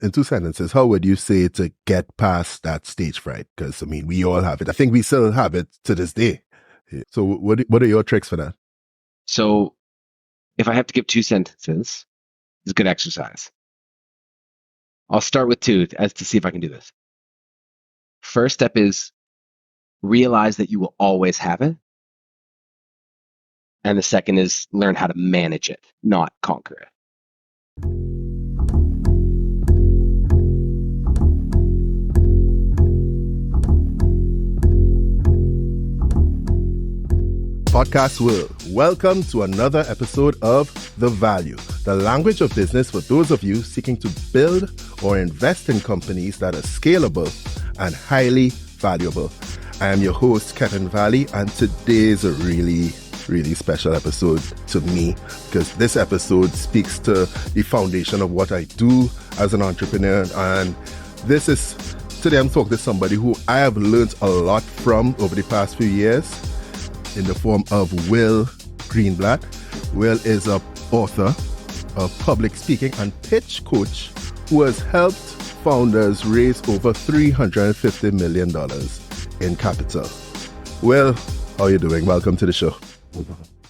in 2 sentences, how would you say to get past that stage fright? Because, I mean, we all have it. I think we still have it to this day. So what are your tricks for that? So if I have to give 2 sentences, it's a good exercise. I'll start with two as to see if I can do this. First step is realize that you will always have it. And the second is learn how to manage it, not conquer it. Podcast world, welcome to another episode of The Value, the language of business for those of you seeking to build or invest in companies that are scalable and highly valuable. I am your host, Kevin Valley, and today's a really special episode to me because this episode speaks to the foundation of what I do as an entrepreneur. And today I'm talking to somebody who I have learned a lot from over the past few years, in the form of Will Greenblatt. Will is an author, a public speaking and pitch coach who has helped founders raise over $350 million in capital. Will, how are you doing? Welcome to the show.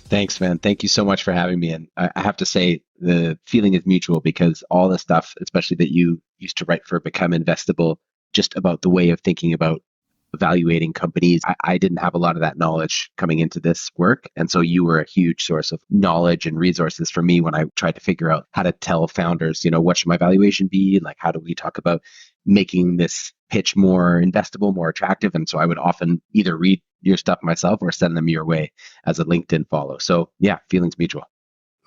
Thanks, man. Thank you so much for having me. And I have to say, the feeling is mutual because all the stuff, especially that you used to write for Become Investable, just about the way of thinking about evaluating companies. I didn't have a lot of that knowledge coming into this work. And so you were a huge source of knowledge and resources for me when I tried to figure out how to tell founders, what should my valuation be? Like, how do we talk about making this pitch more investable, more attractive? And so I would often either read your stuff myself or send them your way as a LinkedIn follow. So yeah, feelings mutual.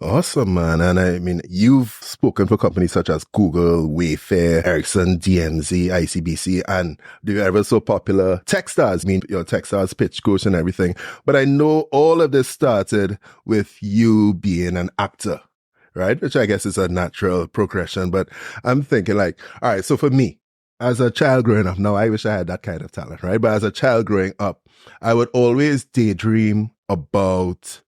Awesome, man. And I mean, you've spoken for companies such as Google, Wayfair, Ericsson, DMZ, ICBC, and the ever so popular Techstars. I mean, your Techstars pitch coach and everything. But I know all of this started with you being an actor, right? Which I guess is a natural progression. But I'm thinking like, all right, so for me, as a child growing up, now I wish I had that kind of talent, right? But as a child growing up, I would always daydream about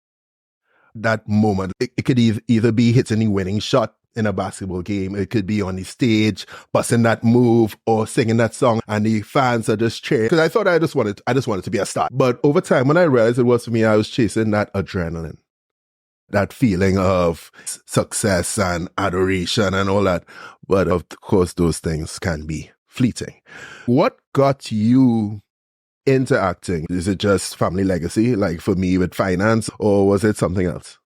that moment. It could either be hitting the winning shot in a basketball game. It could be on the stage, busting that move or singing that song and the fans are just cheering. Because I thought I just wanted to be a star. But over time, when I realized it was for me, I was chasing that adrenaline, that feeling of success and adoration and all that. But of course, those things can be fleeting. What got you into acting? Is it just family legacy, like for me with finance, or was it something else?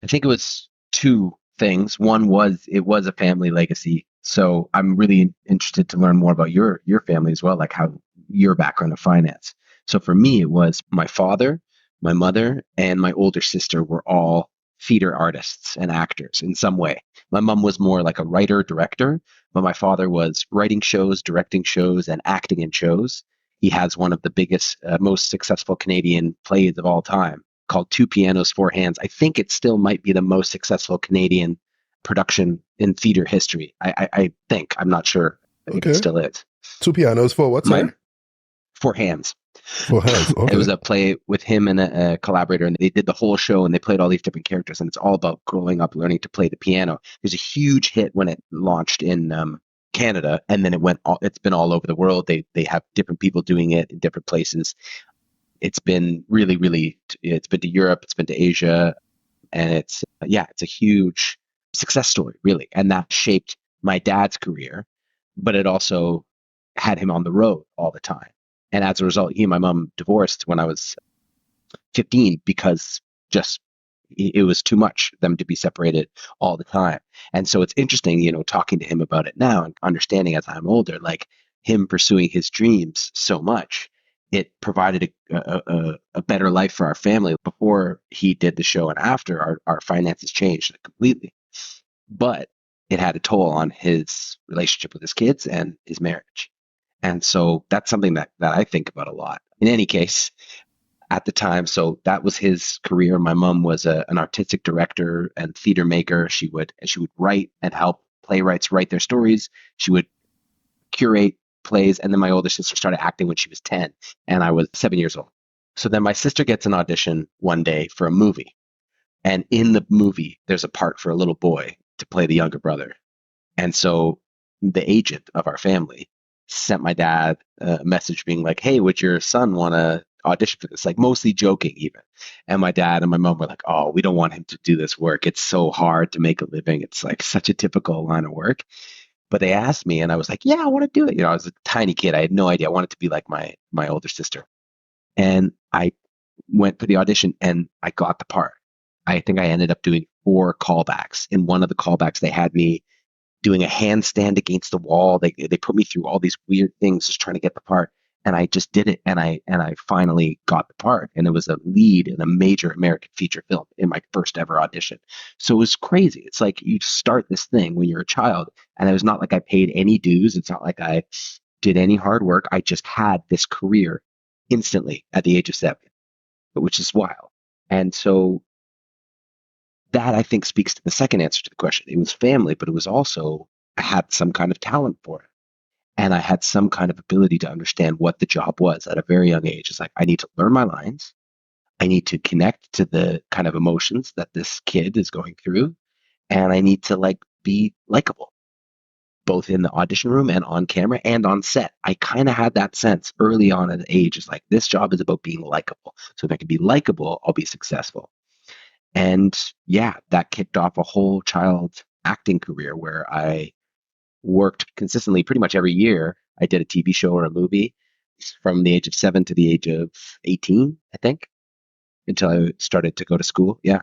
I think it was two things. One was it was a family legacy. So I'm really interested to learn more about your family as well, like how your background of finance. So for me, it was my father, my mother, and my older sister were all theater artists and actors in some way. My mom was more like a writer, director, but my father was writing shows, directing shows, and acting in shows. He has one of the biggest, most successful Canadian plays of all time called Two Pianos, Four Hands. I think it still might be the most successful Canadian production in theater history. I think. I'm not sure. I think it still is. Two pianos for what, sir? Four Hands. Four Hands, okay. It was a play with him and a collaborator, and they did the whole show, and they played all these different characters, and it's all about growing up, learning to play the piano. It was a huge hit when it launched in Canada, and then it's been all over the world. They have different people doing it in different places. It's been really, it's been to Europe, it's been to Asia, and it's a huge success story, really. And that shaped my dad's career, but it also had him on the road all the time. And as a result, he and my mom divorced when I was 15 because just it was too much for them to be separated all the time. And so it's interesting, talking to him about it now and understanding as I'm older, like him pursuing his dreams so much, it provided a better life for our family. Before he did the show and after, our finances changed completely. But it had a toll on his relationship with his kids and his marriage. And so that's something that I think about a lot. In any case, at the time, so that was his career. My mom was an artistic director and theater maker. She would write and help playwrights write their stories. She would curate plays. And then my older sister started acting when she was 10 and I was 7 years old. So then my sister gets an audition one day for a movie. And in the movie, there's a part for a little boy to play the younger brother. And so the agent of our family sent my dad a message being like, "Hey, would your son want to audition for this?" Like mostly joking even. And my dad and my mom were like, "Oh, we don't want him to do this work. It's so hard to make a living. It's like such a typical line of work." But they asked me, and I was like, "Yeah, I want to do it." I was a tiny kid. I had no idea. I wanted to be like my older sister. And I went for the audition, and I got the part. I think I ended up doing 4 callbacks. In one of the callbacks, they had me doing a handstand against the wall. They put me through all these weird things just trying to get the part. And I just did it, and I finally got the part. And it was a lead in a major American feature film in my first ever audition. So it was crazy. It's like you start this thing when you're a child, and it was not like I paid any dues. It's not like I did any hard work. I just had this career instantly at the age of 7, which is wild. And so that I think speaks to the second answer to the question. It was family, but it was also I had some kind of talent for it. And I had some kind of ability to understand what the job was at a very young age. It's like I need to learn my lines. I need to connect to the kind of emotions that this kid is going through. And I need to like be likable, both in the audition room and on camera and on set. I kind of had that sense early on at the age. It's like this job is about being likable. So if I can be likable, I'll be successful. And yeah, that kicked off a whole child acting career where I worked consistently pretty much every year. I did a TV show or a movie from the age of 7 to the age of 18, I think, until I started to go to school. Yeah.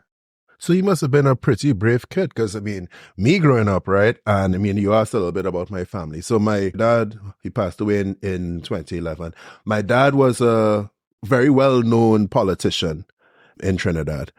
So you must have been a pretty brave kid because, I mean, me growing up, right? And I mean, you asked a little bit about my family. So my dad, he passed away in 2011. My dad was a very well-known politician in Trinidad.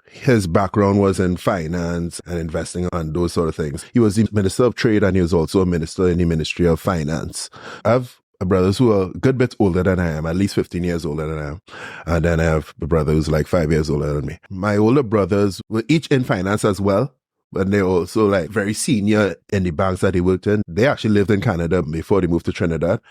His background was in finance and investing and those sort of things. He was the Minister of Trade and he was also a minister in the Ministry of Finance. I have brothers who are a good bit older than I am, at least 15 years older than I am. And then I have a brother who's like 5 years older than me. My older brothers were each in finance as well, but they're also like very senior in the banks that they worked in. They actually lived in Canada before they moved to Trinidad.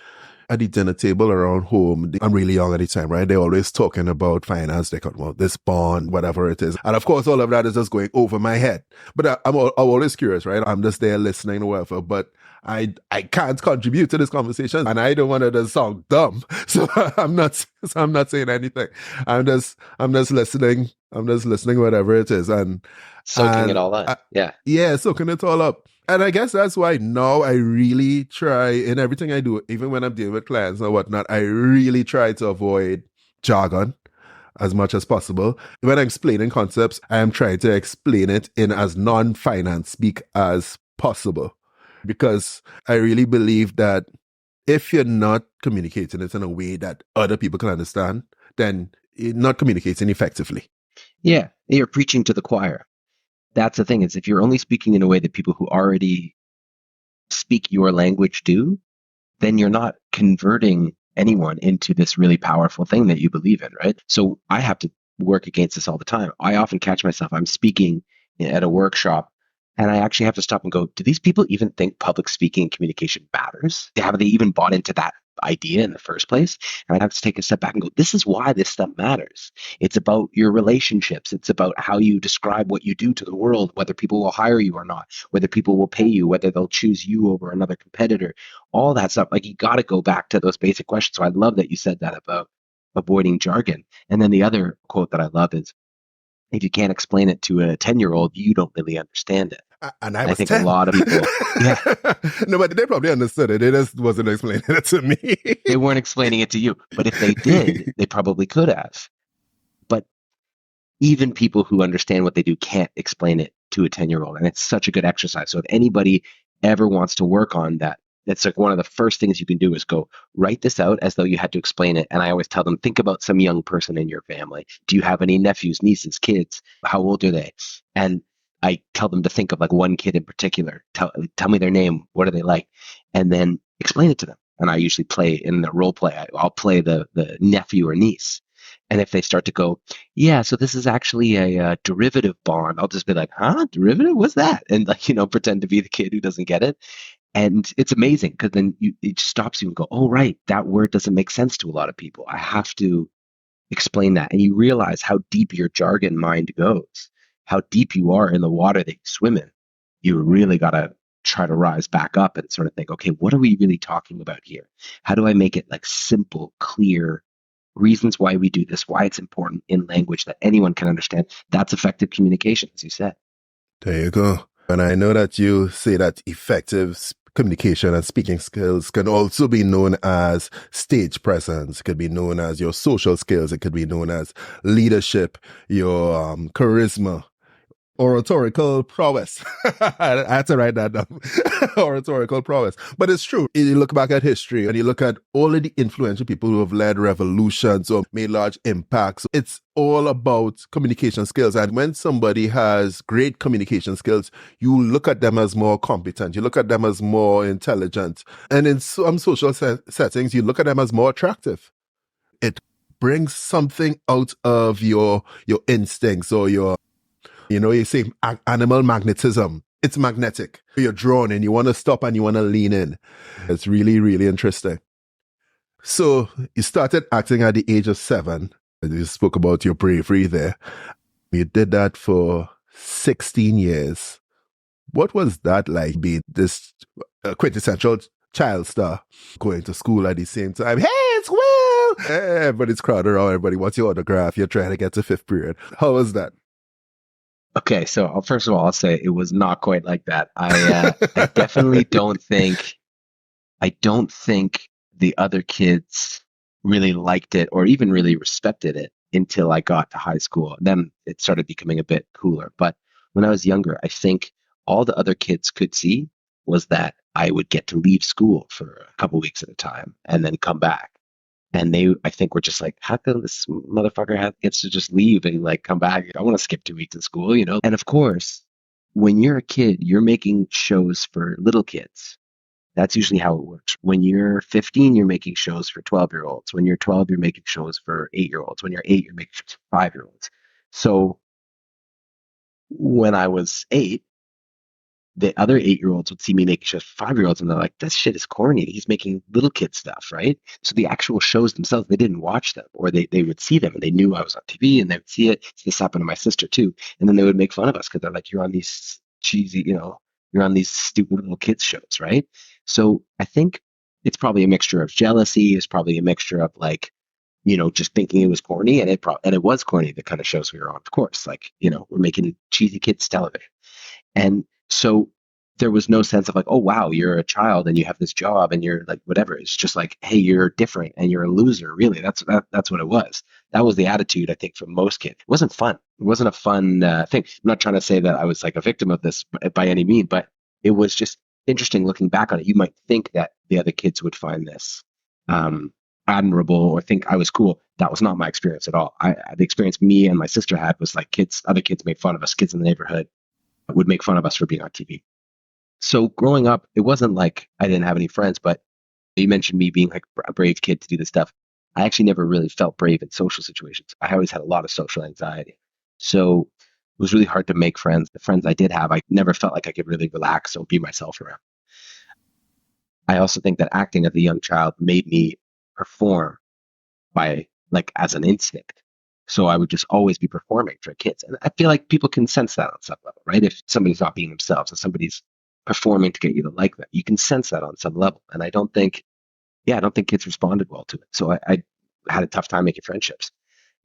At the dinner table around home, I'm really young at the time, right? They're always talking about finance. They talk about this bond, whatever it is. And of course, all of that is just going over my head. But I'm always curious, right? I'm just there listening or whatever. But I can't contribute to this conversation and I don't want to just sound dumb. So I'm not saying anything. I'm just listening. I'm just listening, whatever it is. And Soaking it all up. Yeah. Yeah, soaking it all up. And I guess that's why now I really try in everything I do, even when I'm dealing with clients or whatnot, I really try to avoid jargon as much as possible. When I'm explaining concepts, I am trying to explain it in as non-finance speak as possible. Because I really believe that if you're not communicating it in a way that other people can understand, then you're not communicating effectively. Yeah. You're preaching to the choir. That's the thing, is if you're only speaking in a way that people who already speak your language do, then you're not converting anyone into this really powerful thing that you believe in, right? So I have to work against this all the time. I often catch myself, I'm speaking at a workshop and I actually have to stop and go, do these people even think public speaking and communication matters? Have they even bought into that idea in the first place? And I have to take a step back and go, this is why this stuff matters. It's about your relationships. It's about how you describe what you do to the world, whether people will hire you or not, whether people will pay you, whether they'll choose you over another competitor, all that stuff. Like you got to go back to those basic questions. So I love that you said that about avoiding jargon. And then the other quote that I love is, if you can't explain it to a 10-year-old, you don't really understand it. And I was think 10. a lot of people, yeah. No, but they probably understood it. They just wasn't explaining it to me. They weren't explaining it to you. But if they did, they probably could have. But even people who understand what they do can't explain it to a 10-year-old. And it's such a good exercise. So if anybody ever wants to work on that, that's like one of the first things you can do is go write this out as though you had to explain it. And I always tell them, think about some young person in your family. Do you have any nephews, nieces, kids? How old are they? And I tell them to think of like one kid in particular. Tell me their name. What are they like? And then explain it to them. And I usually play in the role play. I'll play the nephew or niece. And if they start to go, yeah, so this is actually a derivative bond, I'll just be like, huh? Derivative? What's that? And like, pretend to be the kid who doesn't get it. And it's amazing because then it stops you and go, oh, right, that word doesn't make sense to a lot of people. I have to explain that. And you realize how deep your jargon mind goes, how deep you are in the water that you swim in. You really got to try to rise back up and sort of think, okay, what are we really talking about here? How do I make it like simple, clear reasons why we do this, why it's important in language that anyone can understand? That's effective communication, as you said. There you go. And I know that you say that effective communication and speaking skills can also be known as stage presence. It could be known as your social skills. It could be known as leadership, your charisma, oratorical prowess. I had to write that down. Oratorical prowess. But it's true. You look back at history and you look at all of the influential people who have led revolutions or made large impacts. It's all about communication skills. And when somebody has great communication skills, you look at them as more competent. You look at them as more intelligent. And in some social settings, you look at them as more attractive. It brings something out of your instincts or your, you say animal magnetism. It's magnetic. You're drawn in. You want to stop and you want to lean in. It's really, really interesting. So you started acting at the age of 7. You spoke about your bravery there. You did that for 16 years. What was that like, being this quintessential child star, going to school at the same time? Hey, it's Will! Everybody's crowded around. Everybody wants your autograph. You're trying to get to 5th period. How was that? Okay, so first of all, I'll say it was not quite like that. I definitely I don't think the other kids really liked it or even really respected it until I got to high school. Then it started becoming a bit cooler. But when I was younger, I think all the other kids could see was that I would get to leave school for a couple weeks at a time and then come back. And they, I think, were just like, how come this motherfucker gets to just leave and like come back? I want to skip 2 weeks of school, you know? And of course, when you're a kid, you're making shows for little kids. That's usually how it works. When you're 15, you're making shows for 12-year-olds. When you're 12, you're making shows for 8-year-olds. When you're 8, you're making shows for 5-year-olds. So when I was 8, the other 8-year-olds would see me making shows for 5-year-olds and they're like, this shit is corny. He's making little kid stuff, right? So the actual shows themselves, they didn't watch them, or they would see them and they knew I was on TV and they would see it. So this happened to my sister too. And then they would make fun of us because they're like, you're on these cheesy, you're on these stupid little kids shows, right? So I think it's probably a mixture of jealousy. It's probably a mixture of like, just thinking it was corny, and it was corny, the kind of shows we were on, of course. Like, we're making cheesy kids television. And so there was no sense of like, oh, wow, you're a child and you have this job and you're like, whatever. It's just like, hey, you're different and you're a loser. Really, that's what it was. That was the attitude, I think, for most kids. It wasn't fun. It wasn't a fun thing. I'm not trying to say that I was like a victim of this by any means, but it was just interesting looking back on it. You might think that the other kids would find this admirable or think I was cool. That was not my experience at all. The experience me and my sister had was like other kids made fun of us. Kids in the neighborhood would make fun of us for being on TV. So growing up, it wasn't like I didn't have any friends, but you mentioned me being like a brave kid to do this stuff. I actually never really felt brave in social situations. I always had a lot of social anxiety. So it was really hard to make friends. The friends I did have, I never felt like I could really relax or be myself around. I also think that acting as a young child made me perform by like as an instinct. So I would just always be performing for kids. And I feel like people can sense that on some level, right? If somebody's not being themselves and somebody's performing to get you to like them, you can sense that on some level. And I don't think kids responded well to it. So I had a tough time making friendships.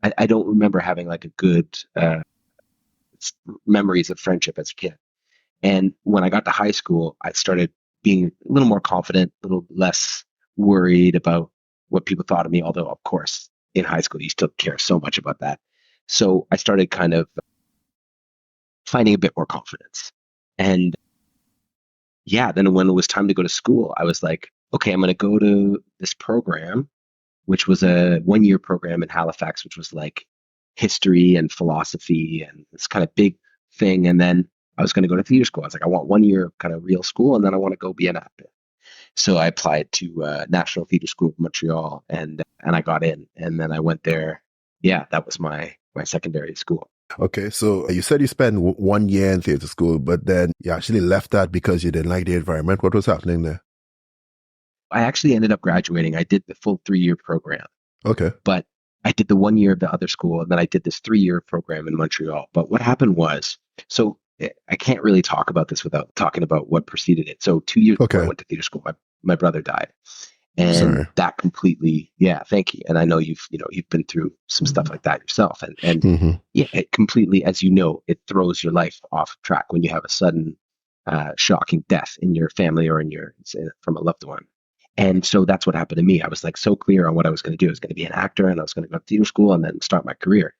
I don't remember having like a good memories of friendship as a kid. And when I got to high school, I started being a little more confident, a little less worried about what people thought of me. Although, of course, in high school, you still care so much about that. So I started kind of finding a bit more confidence. And yeah, then when it was time to go to school, I was like, okay, I'm going to go to this program, which was a 1-year program in Halifax, which was like history and philosophy and this kind of big thing. And then I was going to go to theater school. I was like, I want 1 year of kind of real school, and then I want to go be an actor. So I applied to National Theatre School of Montreal, and I got in, and then I went there. Yeah, that was my secondary school. Okay, so you said you spent 1 year in theater school, but then you actually left that because you didn't like the environment. What was happening there? I actually ended up graduating. I did the full 3-year program. Okay. But I did the 1 year of the other school, and then I did this 3-year program in Montreal. But what happened was, so I can't really talk about this without talking about what preceded it. So 2 years before I Okay. went to theater school, my brother died. And Sorry. that completely, yeah, thank you. And I know you've been through some stuff like that yourself. And Hmm. yeah, it completely, as you know, it throws your life off track when you have a sudden, shocking death in your family or from a loved one. And so that's what happened to me. I was like so clear on what I was going to do. I was going to be an actor and I was going to go to theater school and then start my career.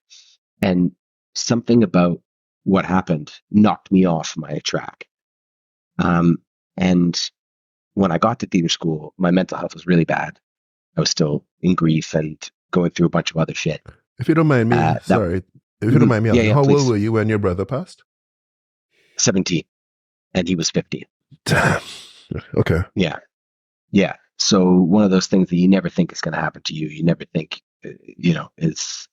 And something about what happened knocked me off my track. And when I got to theater school, my mental health was really bad. I was still in grief and going through a bunch of other shit. If you don't mind me, That sorry. If you don't mind me Yeah, asking, yeah, how old please. were you when your brother passed? 17, and he was 15. Damn. Okay. Yeah, yeah. So one of those things that you never think is going to happen to you. You never think, is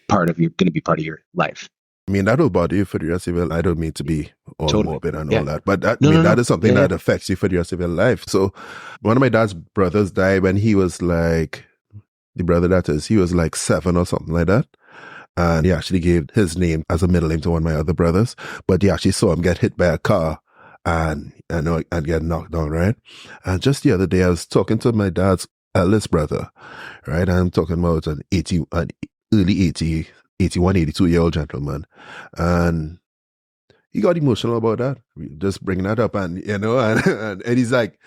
going to be part of your life. I mean, that'll bother you for the rest of your life. I don't mean to be all Totally. morbid and all Yeah. that, but No, no, that no. is something Yeah, yeah. that affects you for the rest of your life. So one of my dad's brothers died when he was like, the brother that is, he was like 7 or something like that. And he actually gave his name as a middle name to one of my other brothers, but he actually saw him get hit by a car and get knocked down, right? And just the other day, I was talking to my dad's eldest brother, right? I'm talking about an early 80, 81, 82-year-old gentleman. And he got emotional about that, just bringing that up. And, and he's like,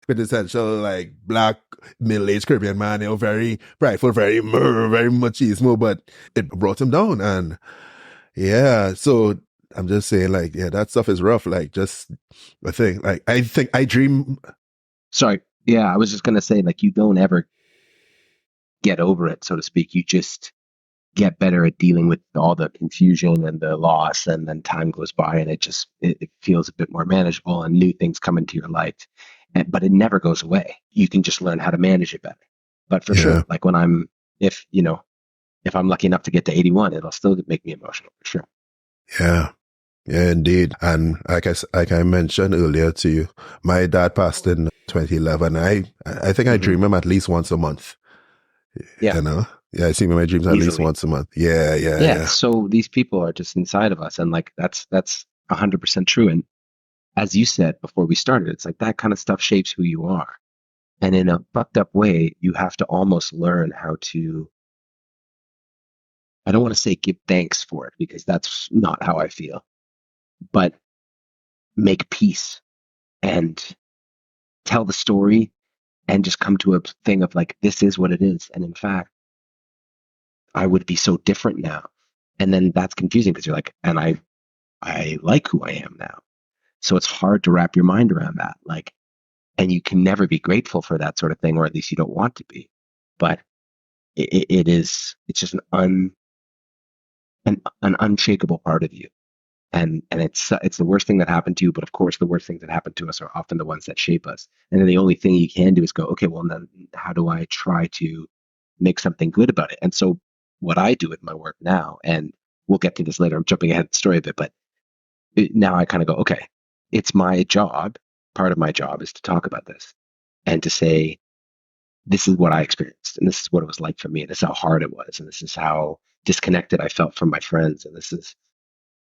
quintessential, like, black, middle-aged Caribbean man, very prideful, very machismo, but it brought him down. And yeah, so I'm just saying, like, yeah, that stuff is rough. Like, just, I think I dream. Sorry. Yeah, I was just going to say, like, you don't ever get over it, so to speak. You just get better at dealing with all the confusion and the loss, and then time goes by and it feels a bit more manageable and new things come into your life, but it never goes away. You can just learn how to manage it better. But for Yeah, sure, like if if I'm lucky enough to get to 81, it'll still make me emotional for sure. yeah. Yeah, indeed. And like I mentioned earlier to you, my dad passed in 2011. I think I Hmm. dream him at least once a month. Yeah, You know? Yeah, I see him in my dreams at least easily. once a month. Yeah, yeah, Yeah, yeah. so these people are just inside of us, and like that's 100% true. And as you said before we started, it's like that kind of stuff shapes who you are. And in a fucked up way, you have to almost learn how to, I don't want to say give thanks for it because that's not how I feel, but make peace and tell the story and just come to a thing of like, this is what it is. And in fact, I would be so different now. And then that's confusing because you're like, and I like who I am now. So it's hard to wrap your mind around that. Like, and you can never be grateful for that sort of thing, or at least you don't want to be. But it's just an unshakable part of you. And it's the worst thing that happened to you, but of course the worst things that happen to us are often the ones that shape us. And then the only thing you can do is go, okay, well then how do I try to make something good about it? And so what I do with my work now, and we'll get to this later, I'm jumping ahead of the story a bit, but now I kind of go, okay, it's my job. Part of my job is to talk about this and to say, this is what I experienced, and this is what it was like for me, and this is how hard it was, and this is how disconnected I felt from my friends, and this is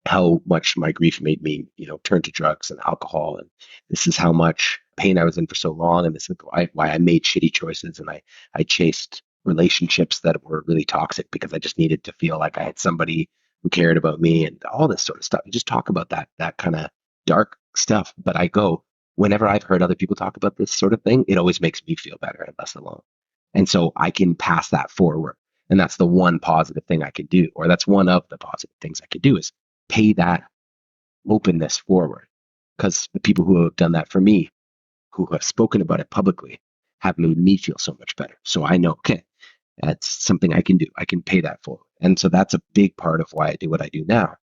how much my grief made me, turn to drugs and alcohol, and this is how much pain I was in for so long, and this is why I made shitty choices, and I chased relationships that were really toxic because I just needed to feel like I had somebody who cared about me, and all this sort of stuff. You just talk about that kind of dark stuff, but I go, whenever I've heard other people talk about this sort of thing, it always makes me feel better and less alone, and so I can pass that forward. And that's the one positive thing I could do, or that's one of the positive things I could do, is pay that openness forward. Because the people who have done that for me, who have spoken about it publicly, have made me feel so much better. So I know, okay, that's something I can do. I can pay that forward. And so that's a big part of why I do what I do now,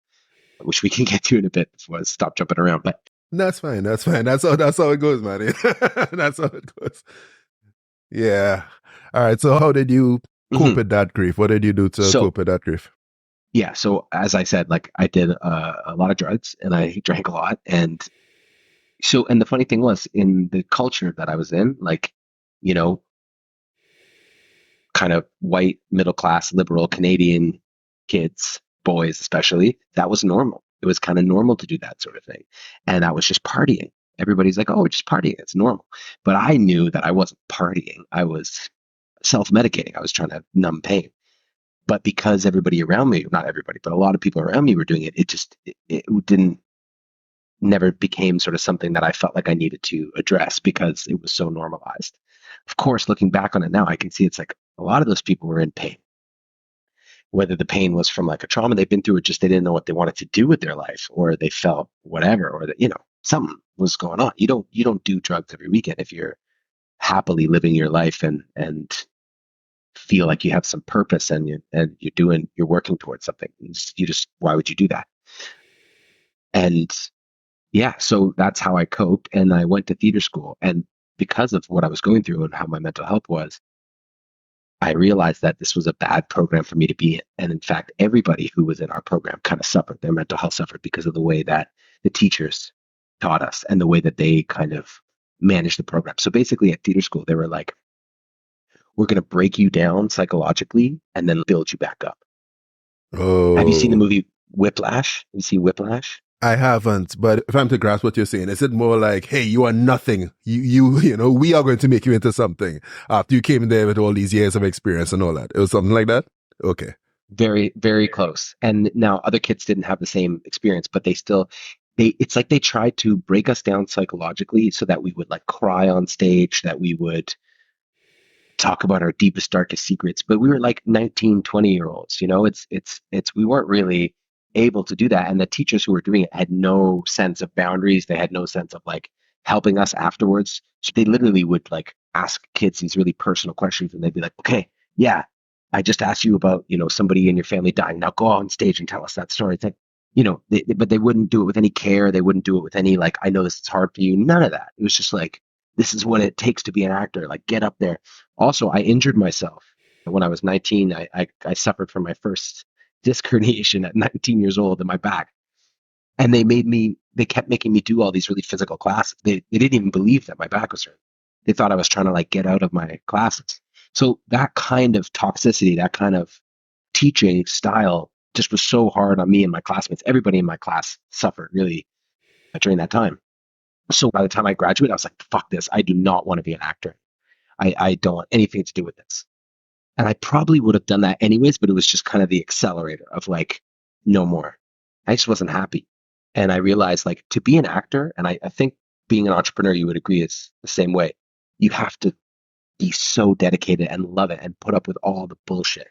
which we can get to in a bit before I stop jumping around. But That's fine. That's fine. That's how it goes, man. That's how it goes. Yeah. All right. So how did you cope mhm. with that grief? What did you do to So cope with that grief? yeah, so as I said, like I did a lot of drugs and I drank a lot. And the funny thing was, in the culture that I was in, like, you know, kind of white, middle class, liberal Canadian kids, boys especially, that was normal. It was kind of normal to do that sort of thing. And that was just partying. Everybody's like, oh, we're just partying. It's normal. But I knew that I wasn't partying. I was self-medicating. I was trying to numb pain. But because everybody around me, not everybody, but a lot of people around me were doing it, it didn't never became sort of something that I felt like I needed to address because it was so normalized. Of course, looking back on it now, I can see it's like a lot of those people were in pain, whether the pain was from like a trauma they've been through, or just they didn't know what they wanted to do with their life, or they felt whatever, or that, something was going on. You don't do drugs every weekend if you're happily living your life and feel like you have some purpose and you're working towards something. Why would you do that? And yeah, so that's how I coped. And I went to theater school. And because of what I was going through and how my mental health was, I realized that this was a bad program for me to be in. And in fact, everybody who was in our program kind of suffered. Their mental health suffered because of the way that the teachers taught us and the way that they kind of managed the program. So basically at theater school, they were like, we're going to break you down psychologically and then build you back up. Have you seen the Oh, movie Whiplash? You see Whiplash? I haven't, but if I'm to grasp what you're saying, is it more like, hey, you are nothing. We are going to make you into something after you came in there with all these years of experience and all that. It was something like that? Okay. Very, very close. And now other kids didn't have the same experience, but it's like they tried to break us down psychologically so that we would like cry on stage, that we would talk about our deepest, darkest secrets. But we were like 19, 20-year olds, we weren't really able to do that. And the teachers who were doing it had no sense of boundaries. They had no sense of like helping us afterwards. So they literally would like ask kids these really personal questions and they'd be like, okay, yeah, I just asked you about, somebody in your family dying. Now go on stage and tell us that story. It's like, but they wouldn't do it with any care. They wouldn't do it with any like, I know this is hard for you. None of that. It was just like, this is what it takes to be an actor. Like, get up there. Also, I injured myself when I was 19. I suffered from my first disc herniation at 19 years old in my back. And they kept making me do all these really physical classes. They didn't even believe that my back was hurt. They thought I was trying to like get out of my classes. So that kind of toxicity, that kind of teaching style just was so hard on me and my classmates. Everybody in my class suffered really during that time. So by the time I graduated, I was like, fuck this. I do not want to be an actor. I don't want anything to do with this. And I probably would have done that anyways, but it was just kind of the accelerator of like, no more. I just wasn't happy. And I realized like to be an actor, and I think being an entrepreneur, you would agree is the same way. You have to be so dedicated and love it and put up with all the bullshit,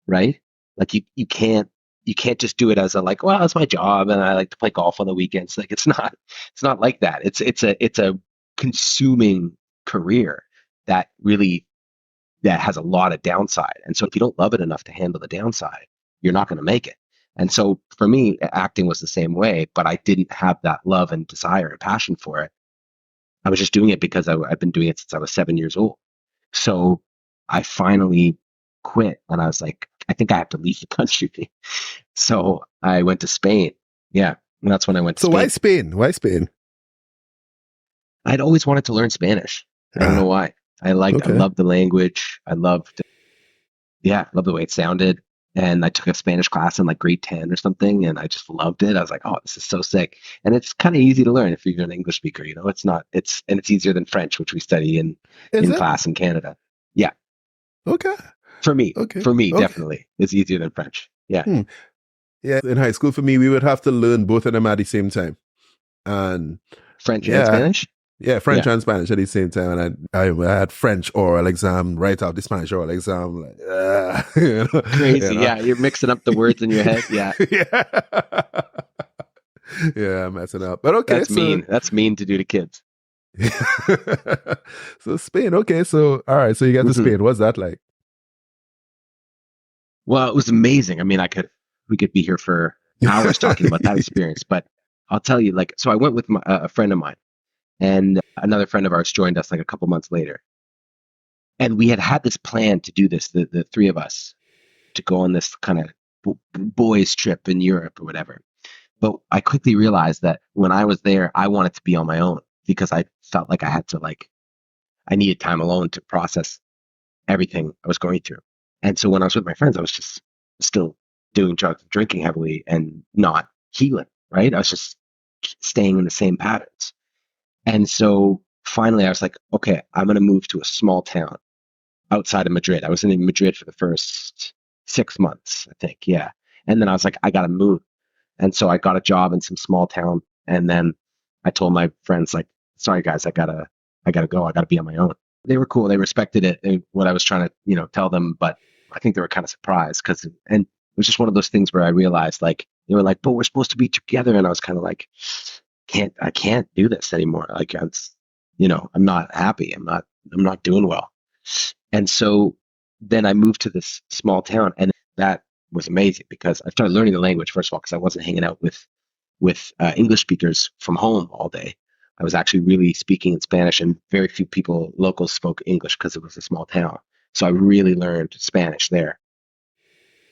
right? Like you can't just do it as a like, well, it's my job and I like to play golf on the weekends. Like it's not like that. It's a consuming career that has a lot of downside. And so if you don't love it enough to handle the downside, you're not going to make it. And so for me, acting was the same way, but I didn't have that love and desire and passion for it. I was just doing it because I've been doing it since I was 7 years old. So I finally quit and I was like, I think I have to leave the country. So I went to Spain. Yeah. And that's when I went to So Spain. why Spain? Why Spain? I'd always wanted to learn Spanish. I don't know why. I Okay. loved the language. I loved the way it sounded. And I took a Spanish class in like grade 10 or something, and I just loved it. I was like, oh, this is so sick. And it's kind of easy to learn if you're an English speaker, it's easier than French, which we study Is in it? class in Canada. Yeah. Okay. For me, Okay. Okay. definitely. It's easier than French. Yeah. Hmm. Yeah. In high school, for me, we would have to learn both of them at the same time. And French and yeah, Spanish? yeah, French Yeah. and Spanish at the same time. And I had French oral exam right after the Spanish oral exam. Like, Crazy. Yeah. You're mixing up the words in your head. Yeah. yeah. Yeah, I'm messing up. But okay, That's so mean. That's mean to do to kids. so Spain. Okay, so all right, so you got to Hmm. Spain. What's that like? Well, it was amazing. I mean, we could be here for hours talking about that experience, but I'll tell you, like, so I went with a friend of mine, and another friend of ours joined us like a couple months later. And we had this plan to do this, the three of us, to go on this kind of boys trip in Europe or whatever. But I quickly realized that when I was there, I wanted to be on my own because I felt like I needed time alone to process everything I was going through. And so when I was with my friends, I was just still doing drugs, drinking heavily, and not healing. right? I was just staying in the same patterns. And so finally I was like, okay, I'm going to move to a small town outside of Madrid. I was in Madrid for the first 6 months, I think. Yeah. And then I was like, I got to move. And so I got a job in some small town. And then I told my friends, like, sorry guys, I gotta go. I gotta be on my own. They were cool. They respected it, what I was trying to, tell them. But I think they were kind of surprised and it was just one of those things where I realized, like, they were like, but we're supposed to be together. And I was kind of like, I can't do this anymore. Like, I'm not happy. I'm not doing well. And so then I moved to this small town, and that was amazing because I started learning the language, first of all, because I wasn't hanging out with English speakers from home all day. I was actually really speaking in Spanish, and very few people, locals, spoke English because it was a small town. So I really learned Spanish there.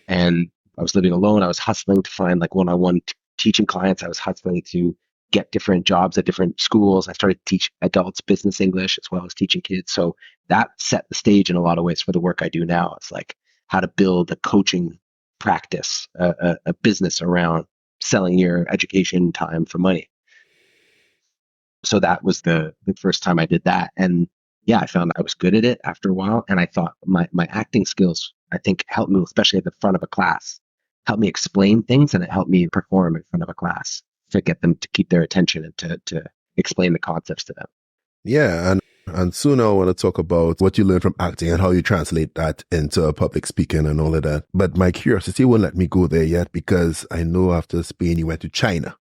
And I was living alone. I was hustling to find like one-on-one teaching clients. I was hustling to get different jobs at different schools. I started to teach adults business English as well as teaching kids. So that set the stage in a lot of ways for the work I do now. It's like how to build a coaching practice, a business around selling your education time for money. So that was the first time I did that. And yeah, I found I was good at it after a while. And I thought my acting skills, I think, helped me, especially at the front of a class, helped me explain things, and it helped me perform in front of a class to get them to keep their attention and to explain the concepts to them. Yeah, and soon I want to talk about what you learned from acting and how you translate that into public speaking and all of that. But my curiosity won't let me go there yet because I know after Spain you went to China.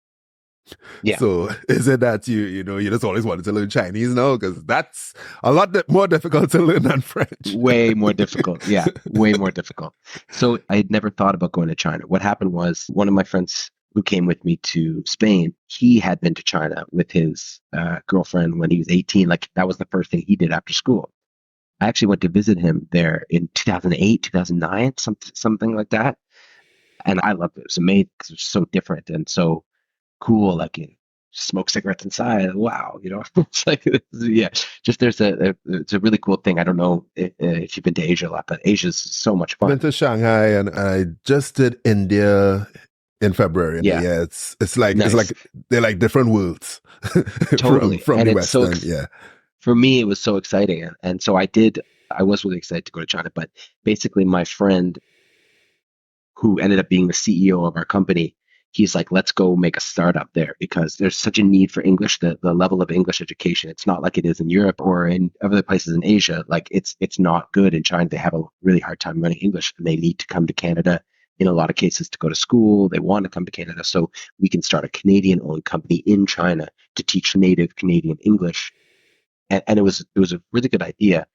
Yeah. So is it that you just always wanted to learn Chinese now? Because that's a lot more difficult to learn than French. Way more difficult. Yeah, way more difficult. So I had never thought about going to China. What happened was one of my friends who came with me to Spain, he had been to China with his girlfriend when he was 18. Like, that was the first thing he did after school. I actually went to visit him there in 2008, 2009, something like that. And I loved it. It was amazing because it was so different and so cool. Like, you smoke cigarettes inside. Wow, it's like, yeah. Just it's a really cool thing. I don't know if you've been to Asia a lot, but Asia's so much I've been fun. to Shanghai and I just did India in February. And Yeah, yeah, it's like nice, they're like different worlds totally. from And the it's West End. Yeah. for me, it was so exciting, and so I was really excited to go to China. But basically, my friend, who ended up being the CEO of our company, he's like, let's go make a startup there because there's such a need for English, the level of English education. It's not like it is in Europe or in other places in Asia. Like, it's not good in China. They have a really hard time learning English, and they need to come to Canada in a lot of cases to go to school. They want to come to Canada. So we can start a Canadian owned company in China to teach native Canadian English. And it was a really good idea.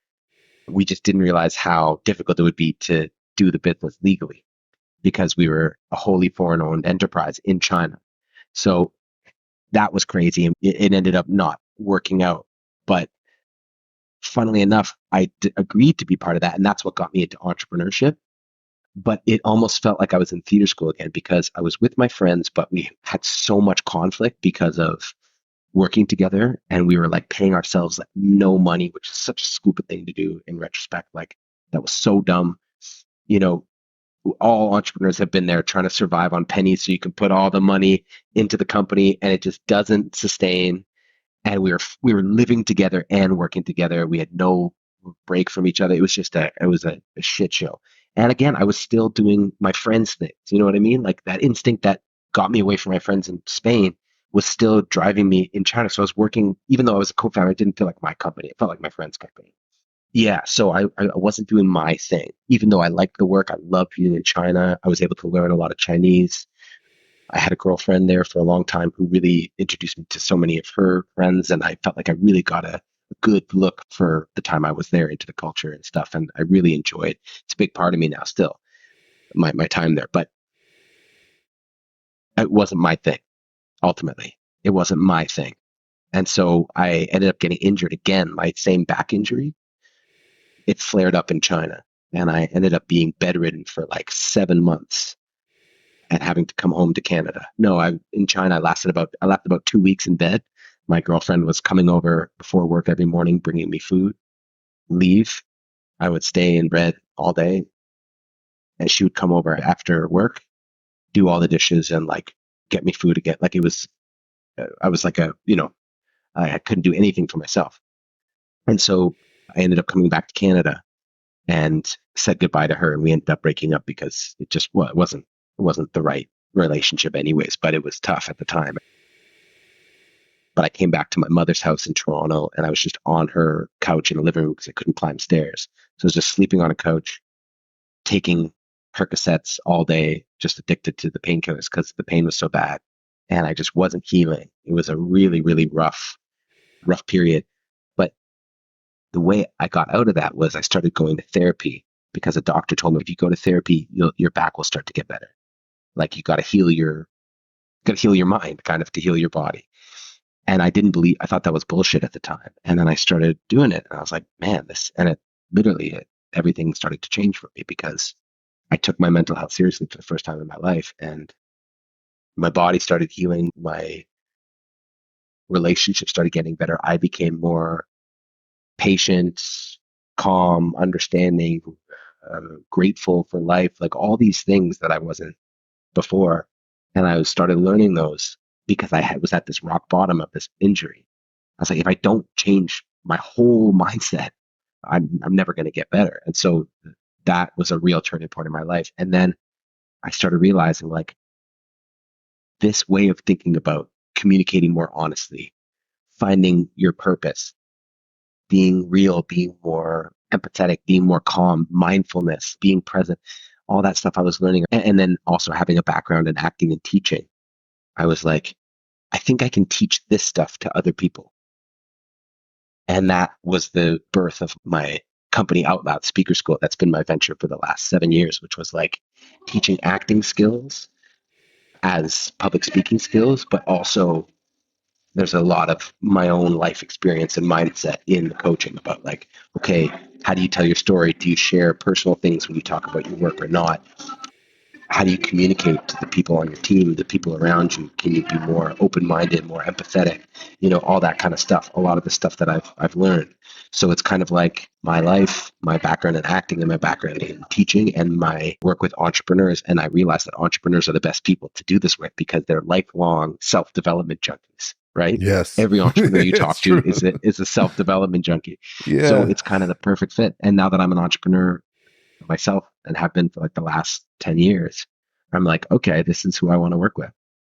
We just didn't realize how difficult it would be to do the business legally because we were a wholly foreign owned enterprise in China. So that was crazy. And it ended up not working out. But funnily enough, agreed to be part of that. And that's what got me into entrepreneurship. But it almost felt like I was in theater school again because I was with my friends, but we had so much conflict because of working together, and we were like paying ourselves like no money, which is such a stupid thing to do in retrospect. Like, that was so dumb. You know, all entrepreneurs have been there trying to survive on pennies so you can put all the money into the company, and it just doesn't sustain. And we were living together and working together. We had no break from each other. It was just a shit show. And again, I was still doing my friends' things. You know what I mean? Like, that instinct that got me away from my friends in Spain was still driving me in China. So I was working, even though I was a co-founder, it didn't feel like my company. It felt like my friend's company. Yeah, so I wasn't doing my thing. Even though I liked the work, I loved being in China. I was able to learn a lot of Chinese. I had a girlfriend there for a long time who really introduced me to so many of her friends, and I felt like I really got a good look for the time I was there into the culture and stuff, and I really enjoyed. It's a big part of me now still, my time there, but it wasn't my thing. Ultimately, it wasn't my thing, and so I ended up getting injured again. My same back injury, it flared up in China, and I ended up being bedridden for like 7 months and having to come home to Canada. No, I in China I lasted about 2 weeks in bed. My girlfriend was coming over before work every morning, bringing me food. Leave. I would stay in bed all day, and she would come over after work, do all the dishes, and like get me food again. Like it was, I was like I couldn't do anything for myself. And so I ended up coming back to Canada and said goodbye to her. And we ended up breaking up because it just it wasn't the right relationship anyways, but it was tough at the time. But I came back to my mother's house in Toronto and I was just on her couch in the living room because I couldn't climb stairs. So I was just sleeping on a couch, taking Percocets all day, just addicted to the painkillers because the pain was so bad. And I just wasn't healing. It was a really, really rough period. But the way I got out of that was I started going to therapy because a doctor told me if you go to therapy, your back will start to get better. Like you got to heal your mind kind of to heal your body. And I thought that was bullshit at the time. And then I started doing it and I was like, man, everything started to change for me because I took my mental health seriously for the first time in my life and my body started healing. My relationship started getting better. I became more patient, calm, understanding, grateful for life, like all these things that I wasn't before. And I started learning those because was at this rock bottom of this injury. I was like, if I don't change my whole mindset, I'm never going to get better. And so that was a real turning point in my life. And then I started realizing like this way of thinking about communicating more honestly, finding your purpose, being real, being more empathetic, being more calm, mindfulness, being present, all that stuff I was learning. And then also having a background in acting and teaching. I was like, I think I can teach this stuff to other people. And that was the birth of my company Out Loud Speaker School. That's been my venture for the last 7 years, which was like teaching acting skills as public speaking skills, but also there's a lot of my own life experience and mindset in the coaching about like, okay, how do you tell your story? Do you share personal things when you talk about your work or not? How do you communicate to the people on your team, the people around you? Can you be more open-minded, more empathetic? All that kind of stuff. A lot of the stuff that I've learned. So it's kind of like my life, my background in acting and my background in teaching and my work with entrepreneurs. And I realized that entrepreneurs are the best people to do this with because they're lifelong self-development junkies, right? Yes, Every entrepreneur you it's talk to true. is a self-development junkie. So Yeah. it's kind of the perfect fit. And now that I'm an entrepreneur myself and have been for like the last 10 years, I'm like, okay, this is who I want to work with.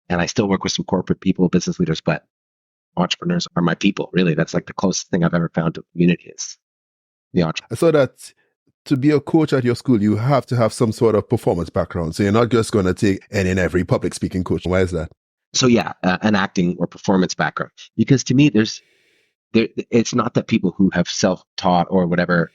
And I still work with some corporate people, business leaders, but entrepreneurs are my people. Really, that's like the closest thing I've ever found to community is the entrepreneur. So that to be a coach at your school, you have to have some sort of performance background. So you're not just going to take any and every public speaking coach. Why is that? So yeah, an acting or performance background. Because to me, it's not that people who have self-taught or whatever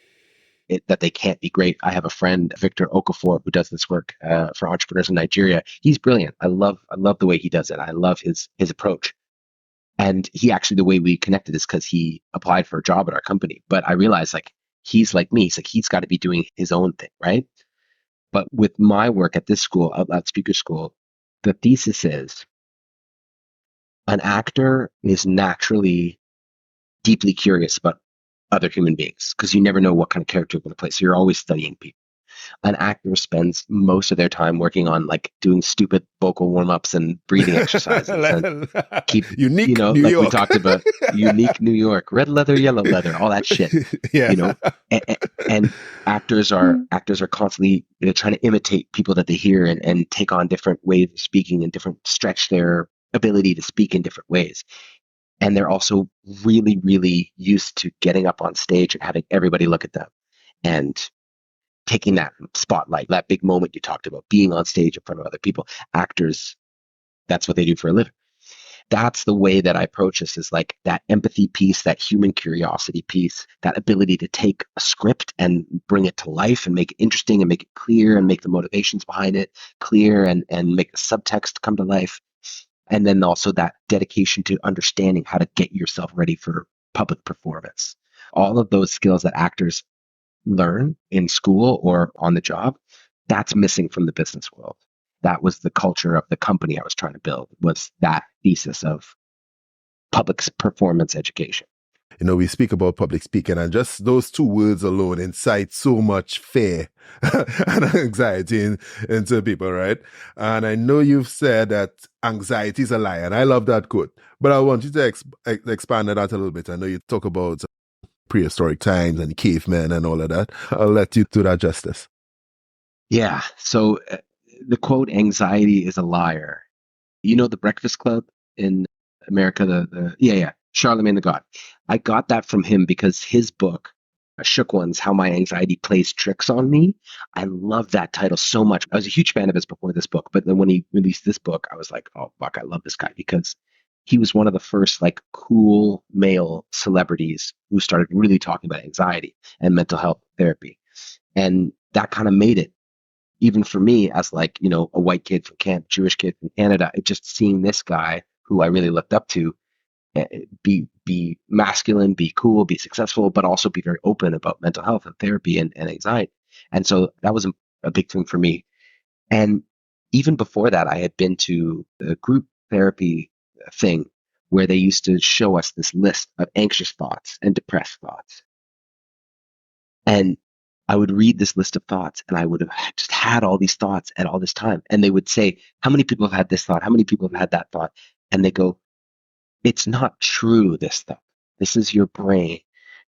that they can't be great. I have a friend, Victor Okafor, who does this work for entrepreneurs in Nigeria. He's brilliant. I love the way he does it. I love his approach. And the way we connected is because he applied for a job at our company. But I realized like he's like me. He's got to be doing his own thing, right? But with my work at this school, Out Loud Speaker School, the thesis is an actor is naturally deeply curious about other human beings because you never know what kind of character you're going to play. So you're always studying people. An actor spends most of their time working on like doing stupid vocal warm-ups and breathing exercises and keep, Unique New like we York. talked about, unique New York, red leather, yellow leather, all that shit, Yeah. you know, and actors are constantly trying to imitate people that they hear and take on different ways of speaking and different stretch their ability to speak in different ways. And they're also really, really used to getting up on stage and having everybody look at them and taking that spotlight, that big moment you talked about, being on stage in front of other people. Actors, that's what they do for a living. That's the way that I approach this is like that empathy piece, that human curiosity piece, that ability to take a script and bring it to life and make it interesting and make it clear and make the motivations behind it clear and make the subtext come to life. And then also that dedication to understanding how to get yourself ready for public performance. All of those skills that actors learn in school or on the job, that's missing from the business world. That was the culture of the company I was trying to build, was that thesis of public performance education. We speak about public speaking, and just those two words alone incite so much fear and anxiety into people, right? And I know you've said that anxiety is a lie, and I love that quote. But I want you to expand on that a little bit. I know you talk about prehistoric times and cavemen and all of that. I'll let you do that justice. Yeah. So the quote, anxiety is a liar. You know, the Breakfast Club in America, yeah, Charlemagne the God. I got that from him because his book, Shook Ones, How My Anxiety Plays Tricks on Me. I love that title so much. I was a huge fan of his before this book, but then when he released this book, I was like, oh fuck, I love this guy because he was one of the first like cool male celebrities who started really talking about anxiety and mental health therapy. And that kind of made it even for me as like, a white kid from Jewish kid from Canada, it just seeing this guy who I really looked up to be masculine, be cool, be successful, but also be very open about mental health and therapy and anxiety. And so that was a big thing for me. And even before that, I had been to a group therapy thing where they used to show us this list of anxious thoughts and depressed thoughts. And I would read this list of thoughts and I would have just had all these thoughts at all this time. And they would say, how many people have had this thought? How many people have had that thought? And they go, it's not true, this thought. This is your brain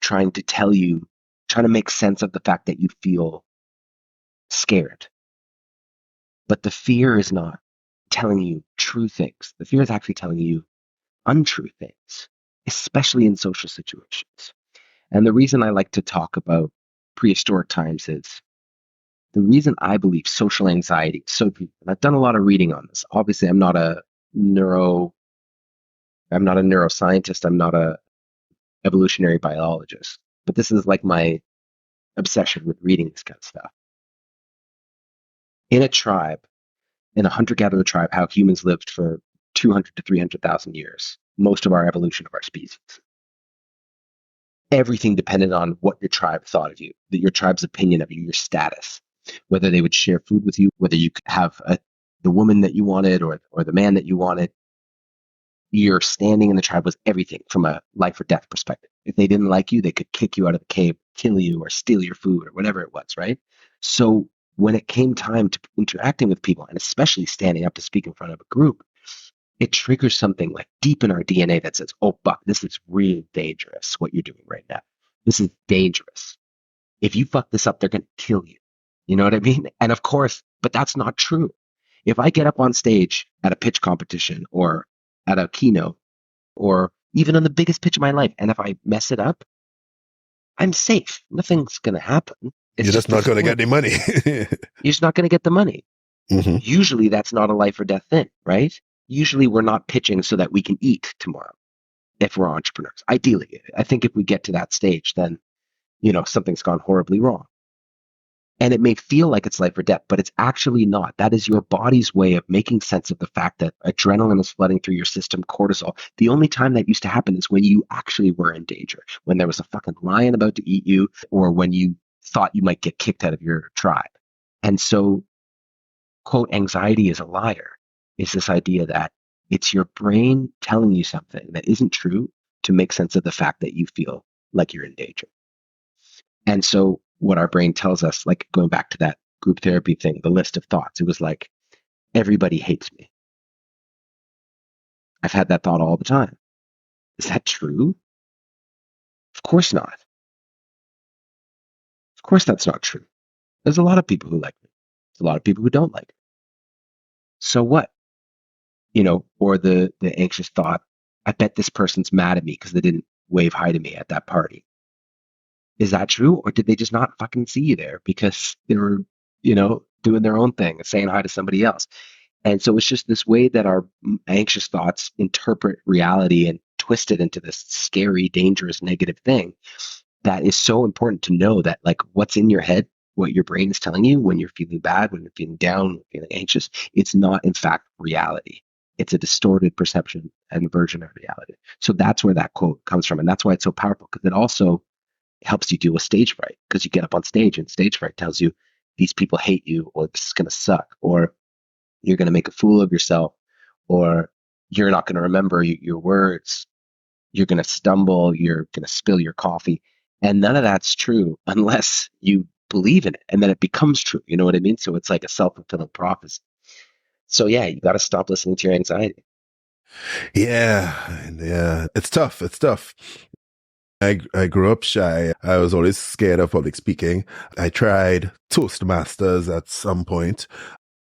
trying to tell you, trying to make sense of the fact that you feel scared. But the fear is not telling you true things. The fear is actually telling you untrue things, especially in social situations. And the reason I like to talk about prehistoric times is the reason I believe social anxiety is so deep. And I've done a lot of reading on this. Obviously, I'm not a neuroscientist. I'm not a evolutionary biologist, but this is like my obsession with reading this kind of stuff. In a tribe, in a hunter-gatherer tribe, how humans lived for 200 to 300,000 years, most of our evolution of our species. Everything depended on what your tribe thought of you, your tribe's opinion of you, your status, whether they would share food with you, whether you could have the woman that you wanted or the man that you wanted. Your standing in the tribe was everything from a life or death perspective. If they didn't like you, they could kick you out of the cave, kill you, or steal your food, or whatever it was, right? So when it came time to interacting with people, and especially standing up to speak in front of a group, it triggers something like deep in our DNA that says, oh, fuck, this is really dangerous, what you're doing right now. This is dangerous. If you fuck this up, they're going to kill you. You know what I mean? And of course, but that's not true. If I get up on stage at a pitch competition or at a keynote or even on the biggest pitch of my life, and if I mess it up, I'm safe. Nothing's going to happen. You're just not going to get the money. You're just not going to get the money. Mm-hmm. Usually that's not a life or death thing, right? Usually we're not pitching so that we can eat tomorrow if we're entrepreneurs. Ideally, I think if we get to that stage, then, something's gone horribly wrong. And it may feel like it's life or death, but it's actually not. That is your body's way of making sense of the fact that adrenaline is flooding through your system, cortisol. The only time that used to happen is when you actually were in danger, when there was a fucking lion about to eat you, or when you thought you might get kicked out of your tribe. And so, quote, anxiety is a liar, is this idea that it's your brain telling you something that isn't true to make sense of the fact that you feel like you're in danger. And so what our brain tells us, like going back to that group therapy thing, the list of thoughts, it was like, everybody hates me. I've had that thought all the time. Is that true? Of course not. Of course that's not true. There's a lot of people who like me. There's a lot of people who don't like me. So what? Or the anxious thought, I bet this person's mad at me because they didn't wave hi to me at that party. Is that true? Or did they just not fucking see you there because they were, doing their own thing and saying hi to somebody else? And so it's just this way that our anxious thoughts interpret reality and twist it into this scary, dangerous, negative thing that is so important to know that, like, what's in your head, what your brain is telling you when you're feeling bad, when you're feeling down, feeling anxious, it's not in fact reality. It's a distorted perception and version of reality. So that's where that quote comes from. And that's why it's so powerful, because it also helps you deal with stage fright, because you get up on stage and stage fright tells you these people hate you, or this is going to suck, or you're going to make a fool of yourself, or you're not going to remember your words. you're going to stumble, you're going to spill your coffee. And none of that's true unless you believe in it. And then it becomes true. You know what I mean? So it's like a self-fulfilling prophecy. So yeah, you got to stop listening to your anxiety. Yeah. It's tough. It's tough. I grew up shy. I was always scared of public speaking. I tried Toastmasters at some point.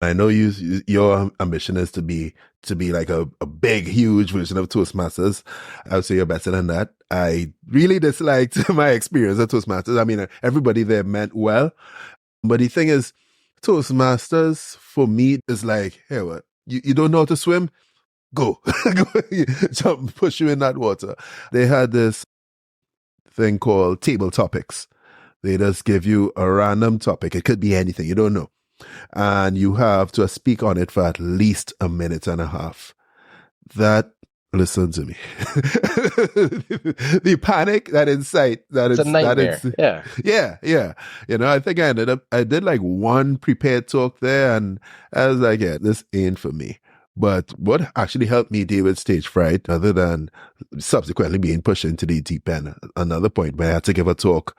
I know your ambition is to be like a big, huge version of Toastmasters. I would say you're better than that. I really disliked my experience at Toastmasters. I mean, everybody there meant well, but the thing is, Toastmasters for me is like, hey, what? You don't know how to swim? Go, go, jump, push you in that water. They had this thing called table topics. They just give you a random topic. It could be anything. You don't know. And you have to speak on it for at least a minute and a half. That, listen to me. The panic, that insight, It's a nightmare. Yeah. yeah. You know, I think I did like one prepared talk there, and I was like, yeah, this ain't for me. But what actually helped me deal with stage fright, other than subsequently being pushed into the deep end, another point where I had to give a talk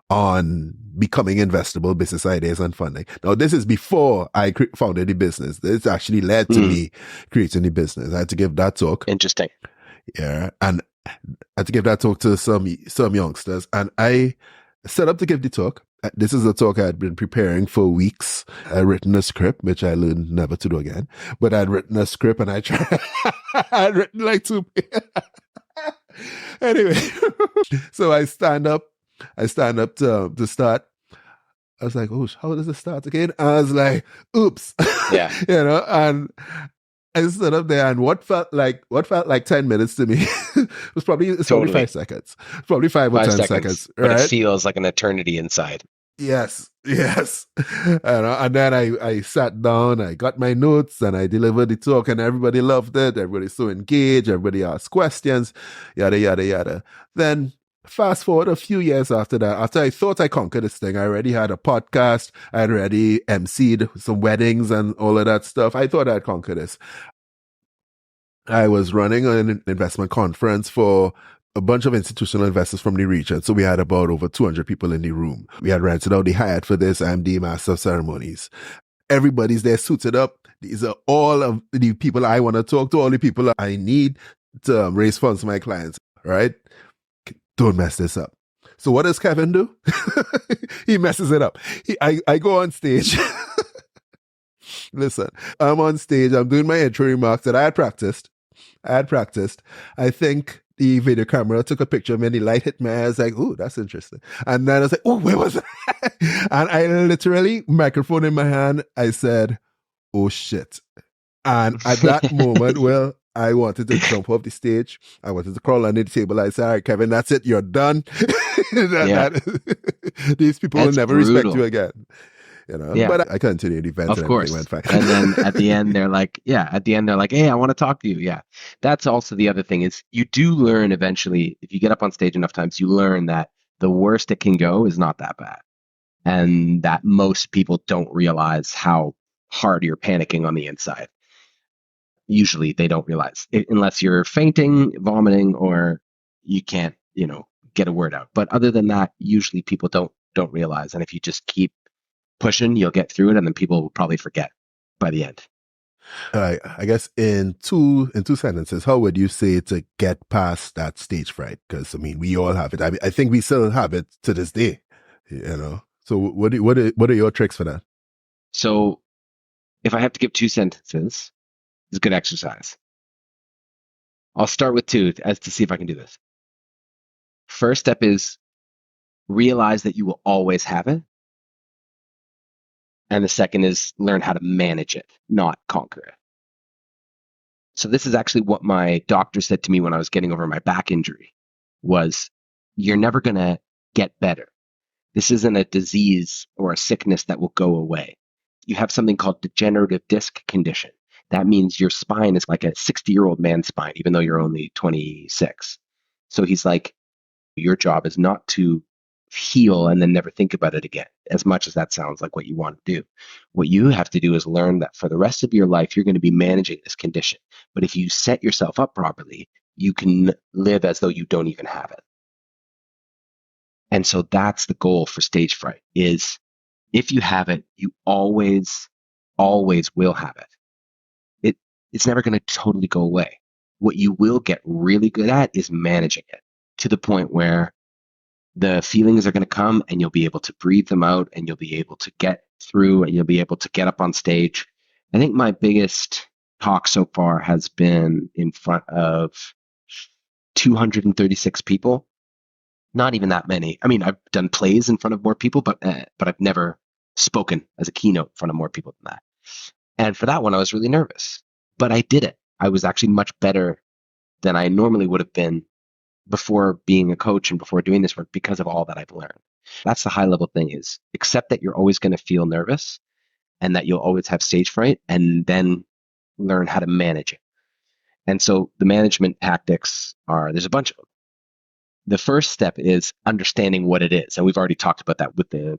on becoming investable, business ideas and funding. Now, this is before I founded the business. This actually led to me creating the business. I had to give that talk. Interesting. Yeah. And I had to give that talk to some youngsters. And I set up to give the talk. This is a talk I had been preparing for weeks. I'd written a script, which I learned never to do again. But I'd written a script and I tried. I'd written like 2 Anyway, so I stand up to start. I was like, oh, how does it start again? I was like, oops. Yeah. You know, and I stood up there, and what felt like 10 minutes to me was probably 5 seconds. Probably 5 or 10 seconds. But right? it feels like an eternity inside. Yes. And then I sat down, I got my notes, and I delivered the talk, and everybody loved it. Everybody's so engaged. Everybody asked questions, yada, yada, yada. Then fast forward a few years after that, after I thought I conquered this thing, I already had a podcast. I had already emceed some weddings and all of that stuff. I thought I'd conquer this. I was running an investment conference for a bunch of institutional investors from the region. So we had about over 200 people in the room. We had rented out the Hyatt for this. I'm the master of ceremonies. Everybody's there suited up. These are all of the people I want to talk to, all the people I need to raise funds for my clients, right? Don't mess this up. So what does Kevin do? He messes it up. I go on stage. Listen, I'm on stage. I'm doing my intro remarks that I had practiced. I think the video camera took a picture of me and the light hit me. I was like, oh, that's interesting. And then I was like, oh, where was I? And I literally, microphone in my hand, I said, oh, shit. And at that moment, well, I wanted to jump off the stage. I wanted to crawl under the table. I said, all right, Kevin, that's it. You're done. These people will never respect you again. You know, yeah. But I continued the event. Of course. Went fine. And then at the end, they're like, hey, I want to talk to you. Yeah. That's also the other thing is you do learn eventually, if you get up on stage enough times, you learn that the worst it can go is not that bad. And that most people don't realize how hard you're panicking on the inside. Usually they don't realize it, unless you're fainting, vomiting, or you can't, get a word out. But other than that, usually people don't realize. And if you just keep pushing, you'll get through it, and then people will probably forget by the end. I guess in two sentences, how would you say to get past that stage fright? Because I mean, we all have it. I think we still have it to this day. So what are your tricks for that? So if I have to give 2 sentences, it's good exercise. I'll start with 2 as to see if I can do this. First step is realize that you will always have it. And the second is learn how to manage it, not conquer it. So this is actually what my doctor said to me when I was getting over my back injury was, you're never going to get better. This isn't a disease or a sickness that will go away. You have something called degenerative disc condition. That means your spine is like a 60-year-old man's spine, even though you're only 26. So he's like, your job is not to heal and then never think about it again, as much as that sounds like what you want to do. What you have to do is learn that for the rest of your life, you're going to be managing this condition. But if you set yourself up properly, you can live as though you don't even have it. And so that's the goal for stage fright is if you have it, you always will have it. It's never going to totally go away. What you will get really good at is managing it to the point where the feelings are going to come and you'll be able to breathe them out and you'll be able to get through and you'll be able to get up on stage. I think my biggest talk so far has been in front of 236 people. Not even that many. I mean, I've done plays in front of more people, but I've never spoken as a keynote in front of more people than that. And for that one, I was really nervous, but I did it. I was actually much better than I normally would have been before being a coach and before doing this work because of all that I've learned. That's the high level thing is accept that you're always going to feel nervous and that you'll always have stage fright and then learn how to manage it. And so the management tactics there's a bunch of them. The first step is understanding what it is. And we've already talked about that with the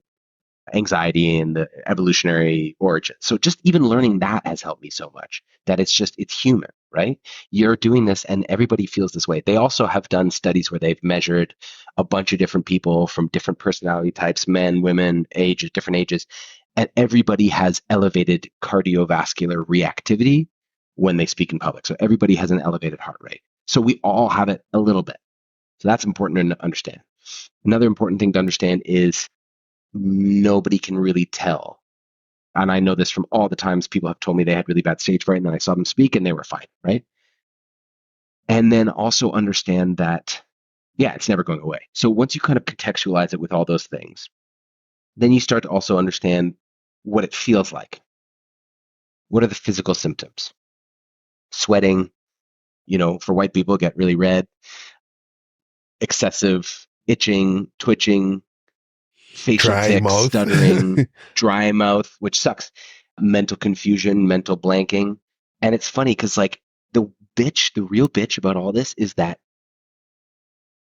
anxiety and the evolutionary origin. So just even learning that has helped me so much that it's human, right? You're doing this and everybody feels this way. They also have done studies where they've measured a bunch of different people from different personality types, men, women, different ages, and everybody has elevated cardiovascular reactivity when they speak in public. So everybody has an elevated heart rate. So we all have it a little bit. So that's important to understand. Another important thing to understand is nobody can really tell. And I know this from all the times people have told me they had really bad stage fright and then I saw them speak and they were fine, right? And then also understand that, yeah, it's never going away. So once you kind of contextualize it with all those things, then you start to also understand what it feels like. What are the physical symptoms? Sweating, for white people, get really red, excessive itching, twitching, facial Dry tics, mouth. stuttering, dry mouth, which sucks, mental confusion, mental blanking. And it's funny because the real bitch about all this is that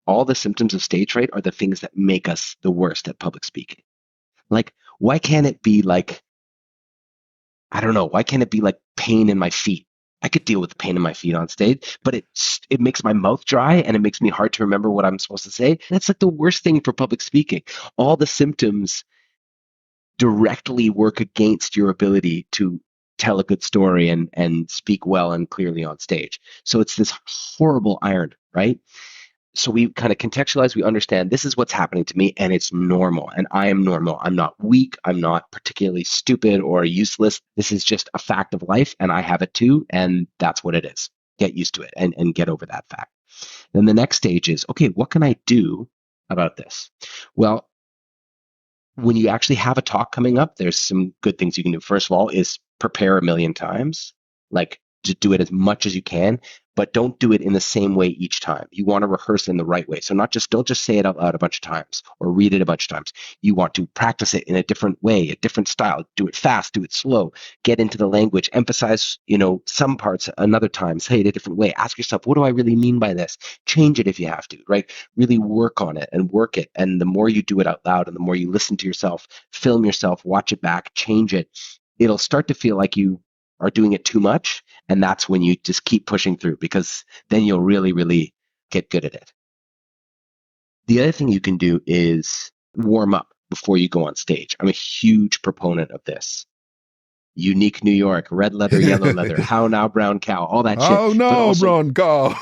all the symptoms of stage fright are the things that make us the worst at public speaking. Why can't it be I don't know, why can't it be pain in my feet? I could deal with the pain in my feet on stage, but it makes my mouth dry and it makes me hard to remember what I'm supposed to say. That's the worst thing for public speaking. All the symptoms directly work against your ability to tell a good story and speak well and clearly on stage. So it's this horrible iron, right? So we kind of contextualize, we understand this is what's happening to me and it's normal and I am normal. I'm not weak. I'm not particularly stupid or useless. This is just a fact of life and I have it too. And that's what it is. Get used to it and get over that fact. Then the next stage is, okay, what can I do about this? Well, when you actually have a talk coming up, there's some good things you can do. First of all is prepare a million times, to do it as much as you can, but don't do it in the same way each time. You want to rehearse in the right way. So don't just say it out loud a bunch of times or read it a bunch of times. You want to practice it in a different way, a different style. Do it fast, do it slow, get into the language, emphasize, some parts another time, say it a different way. Ask yourself, what do I really mean by this? Change it if you have to, right? Really work on it and work it. And the more you do it out loud and the more you listen to yourself, film yourself, watch it back, change it, it'll start to feel like you are doing it too much. And that's when you just keep pushing through because then you'll really, really get good at it. The other thing you can do is warm up before you go on stage. I'm a huge proponent of this. Unique New York, red leather, yellow leather, how now, brown cow, all that shit. Oh But no, also brown cow.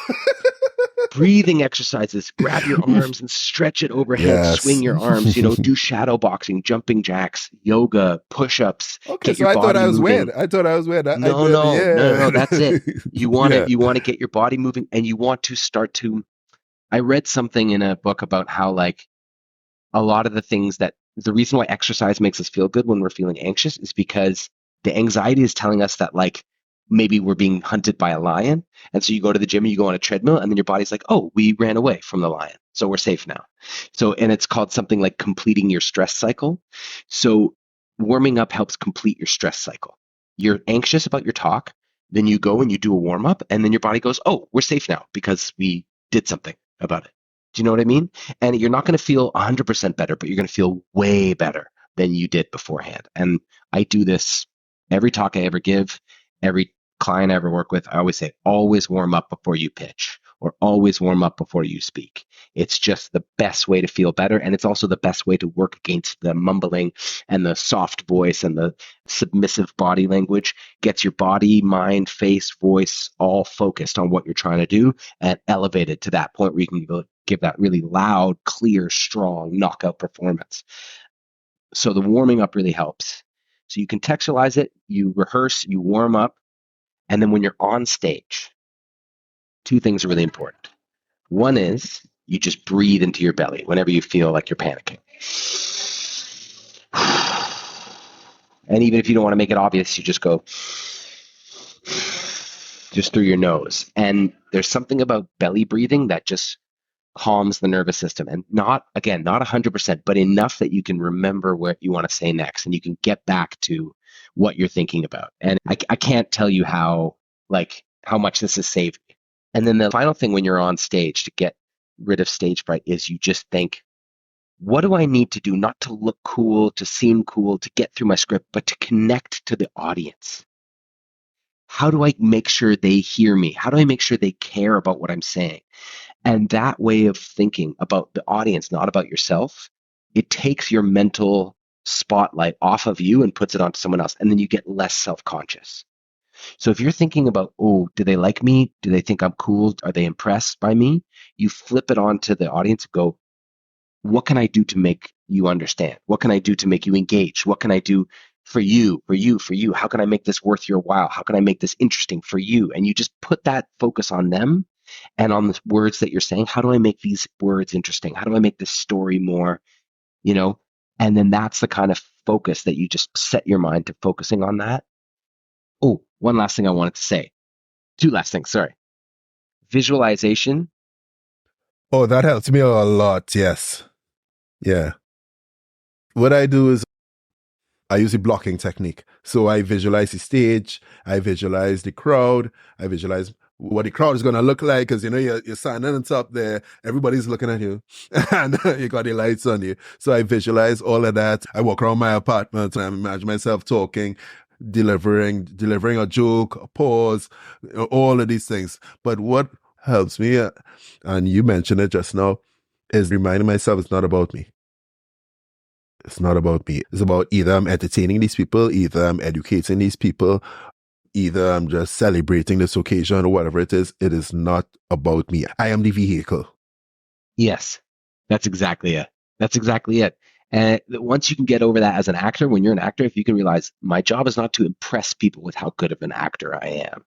breathing exercises, grab your arms and stretch it overhead, Yes. swing your arms, do shadow boxing, jumping jacks, yoga, push-ups, Okay, get so your I thought body I was moving. weird. I thought I was weird. No, that's it. You want to get your body moving and you want to start to I read something in a book about how a lot of the things that the reason why exercise makes us feel good when we're feeling anxious is because the anxiety is telling us that maybe we're being hunted by a lion. And so you go to the gym and you go on a treadmill and then your body's like, oh, we ran away from the lion. So we're safe now. So, and it's called something like completing your stress cycle. So warming up helps complete your stress cycle. You're anxious about your talk. Then you go and you do a warm up and then your body goes, oh, we're safe now because we did something about it. Do you know what I mean? And you're not going to feel 100% better, but you're going to feel way better than you did beforehand. And I do this every talk I ever give, every client I ever work with. I always say, always warm up before you pitch. or always warm up before you speak. It's just the best way to feel better. And it's also the best way to work against the mumbling and the soft voice and the submissive body language. Gets your body, mind, face, voice all focused on what you're trying to do and elevated to that point where you can give that really loud, clear, strong knockout performance. So the warming up really helps. So you contextualize it, you rehearse, you warm up, and then when you're on stage, two things are really important. One is you just breathe into your belly whenever you feel like you're panicking. And even if you don't want to make it obvious, you just go just through your nose. And there's something about belly breathing that just calms the nervous system. And not 100%, but enough that you can remember what you want to say next and you can get back to what you're thinking about. And I can't tell you how much this has saved me. And then the final thing when you're on stage to get rid of stage fright is you just think, what do I need to do not to look cool, to seem cool, to get through my script, but to connect to the audience? How do I make sure they hear me? How do I make sure they care about what I'm saying? And that way of thinking about the audience, not about yourself, it takes your mental spotlight off of you and puts it onto someone else. And then you get less self-conscious. So if you're thinking about, oh, do they like me? Do they think I'm cool? Are they impressed by me? You flip it on to the audience and go, what can I do to make you understand? What can I do to make you engage? What can I do for you, for you, for you? How can I make this worth your while? How can I make this interesting for you? And you just put that focus on them and on the words that you're saying. How do I make these words interesting? How do I make this story more, And then that's the kind of focus that you just set your mind to focusing on that. Oh, one last thing I wanted to say. Two last things, sorry. Visualization. Oh, that helps me a lot, yes. Yeah. What I do is I use a blocking technique. So I visualize the stage, I visualize the crowd, I visualize what the crowd is going to look like because, you're standing on top there, everybody's looking at you, and you got the lights on you. So I visualize all of that. I walk around my apartment and I imagine myself talking, delivering a joke, a pause, all of these things. But what helps me, and you mentioned it just now, is reminding myself it's not about me. It's not about me. It's about either I'm entertaining these people, either I'm educating these people, either I'm just celebrating this occasion or whatever it is. It is not about me. I am the vehicle. Yes, that's exactly it. That's exactly it. And once you can get over that as an actor, when you're an actor, if you can realize my job is not to impress people with how good of an actor I am,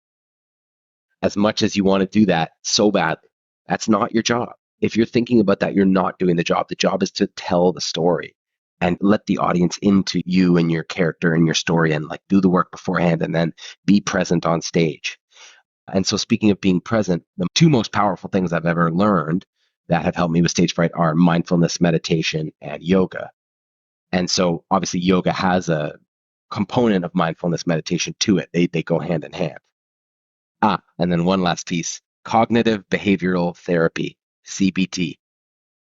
as much as you want to do that so badly, that's not your job. If you're thinking about that, you're not doing the job. The job is to tell the story and let the audience into you and your character and your story and do the work beforehand and then be present on stage. And so speaking of being present, the two most powerful things I've ever learned that have helped me with stage fright are mindfulness, meditation, and yoga. And so obviously yoga has a component of mindfulness meditation to it. They go hand in hand. And then one last piece, cognitive behavioral therapy, CBT.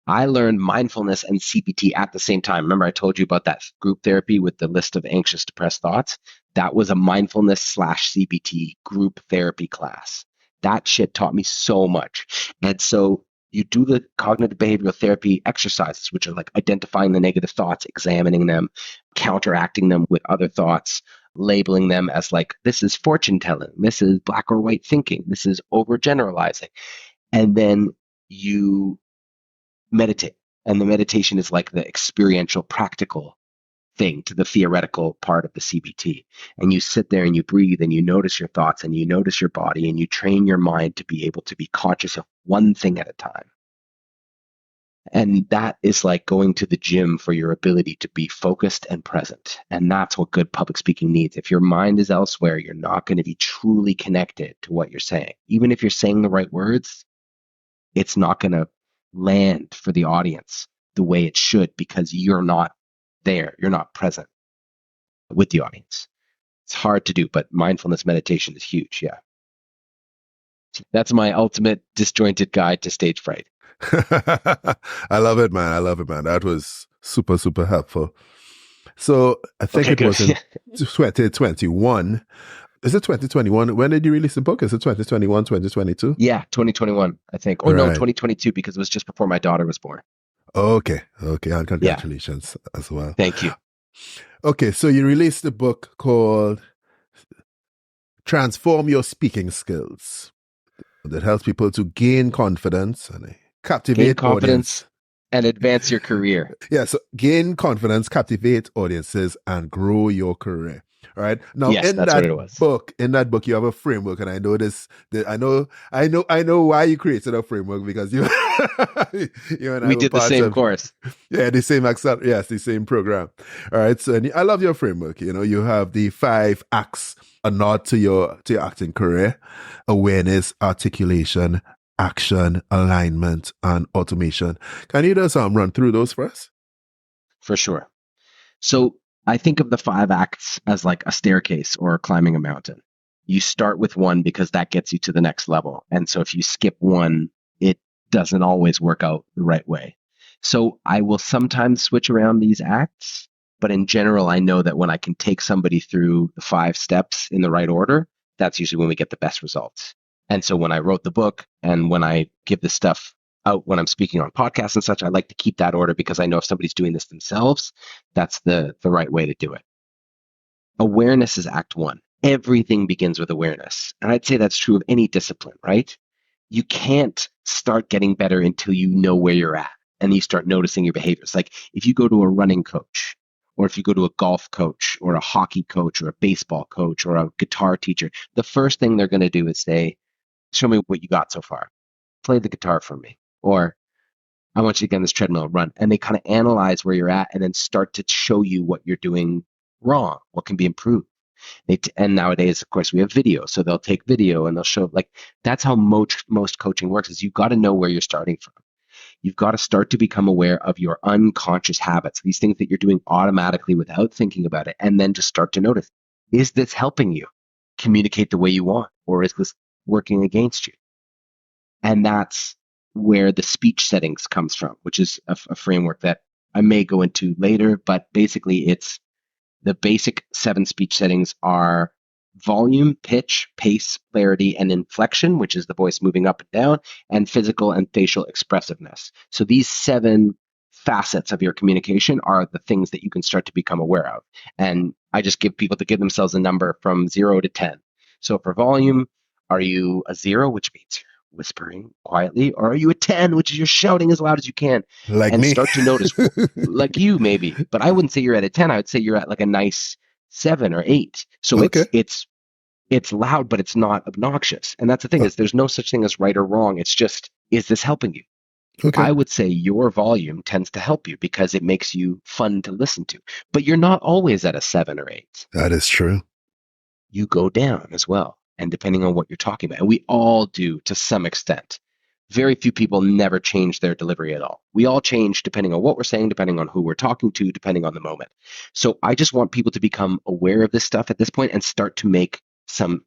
I learned mindfulness and CBT at the same time. Remember I told you about that group therapy with the list of anxious, depressed thoughts? That was a mindfulness/CBT group therapy class. That shit taught me so much. And so you do the cognitive behavioral therapy exercises, which are identifying the negative thoughts, examining them, counteracting them with other thoughts, labeling them as this is fortune telling, this is black or white thinking, this is overgeneralizing. And then you meditate. And the meditation is the experiential, practical thing to the theoretical part of the CBT. And you sit there and you breathe and you notice your thoughts and you notice your body and you train your mind to be able to be conscious of one thing at a time. And that is like going to the gym for your ability to be focused and present. And that's what good public speaking needs. If your mind is elsewhere, you're not going to be truly connected to what you're saying. Even if you're saying the right words, it's not going to land for the audience the way it should because you're not there. You're not present with the audience. It's hard to do, but mindfulness meditation is huge. Yeah. That's my ultimate disjointed guide to stage fright. I love it, man. I love it, man. That was super, super helpful. So I think it was in 2021. Is it 2021? When did you release the book? Is it 2021, 2022? Yeah, 2021, I think. Or no, Right. 2022 because it was just before my daughter was born. Okay. Okay. And Yeah, congratulations as well. thank you. Okay. So you released a book called Transform Your Speaking Skills that helps people to gain confidence and Gain captivate audience. confidence and advance your career. Yeah, so gain confidence, captivate audiences, and grow your career. All right. Now, Yes, that's what it was. in that book, you have a framework, and I know this. I know why you created a framework because you, you and I We were did the parts same of, course. yeah, the same accent, yes, the same program. All right. So, and I love your framework. You know, you have the 5 acts, a nod to your acting career: awareness, articulation, action, alignment, and automation. Can you just run through those for us? For sure. So I think of the 5 acts as like a staircase or climbing a mountain. You start with one because that gets you to the next level. And so if you skip one, it doesn't always work out the right way. So I will sometimes switch around these acts, but in general, I know that when I can take somebody through the 5 steps in the right order, that's usually when we get the best results. And so when I wrote the book and when I give this stuff out when I'm speaking on podcasts and such, I like to keep that order because I know if somebody's doing this themselves, that's the right way to do it. Awareness is act 1. Everything begins with awareness. And I'd say that's true of any discipline, right? You can't start getting better until you know where you're at and you start noticing your behaviors. Like if you go to a running coach, or if you go to a golf coach, or a hockey coach, or a baseball coach, or a guitar teacher, the first thing they're going to do is say, show me what you got so far. Play the guitar for me. Or I want you to get on this treadmill and run. And they kind of analyze where you're at and then start to show you what you're doing wrong, what can be improved. And nowadays, of course, we have video. So they'll take video and they'll show, like, that's how most coaching works is you've got to know where you're starting from. You've got to start to become aware of your unconscious habits, these things that you're doing automatically without thinking about it, and then just start to notice, is this helping you communicate the way you want, or is this working against you? And that's where the speech settings comes from, which is a framework that I may go into later, but basically it's the basic 7 speech settings are volume, pitch, pace, clarity, and inflection, which is the voice moving up and down, and physical and facial expressiveness. So these 7 facets of your communication are the things that you can start to become aware of. And I just give people to give themselves a number from 0 to 10. So for volume, are you a 0, which means you're whispering quietly, or are you a 10, which is you're shouting as loud as you can? Like And me. start to notice, like you maybe, but I wouldn't say you're at a 10. I would say you're at like a nice 7 or 8. So Okay. it's loud, but it's not obnoxious. And that's the thing, is there's no such thing as right or wrong. It's just, is this helping you? Okay. I would say your volume tends to help you because it makes you fun to listen to. But you're not always at a 7 or 8. That is true. You go down as well. And depending on what you're talking about, and we all do to some extent. Very few people never change their delivery at all. We all change depending on what we're saying, depending on who we're talking to, depending on the moment. So I just want people to become aware of this stuff at this point and start to make some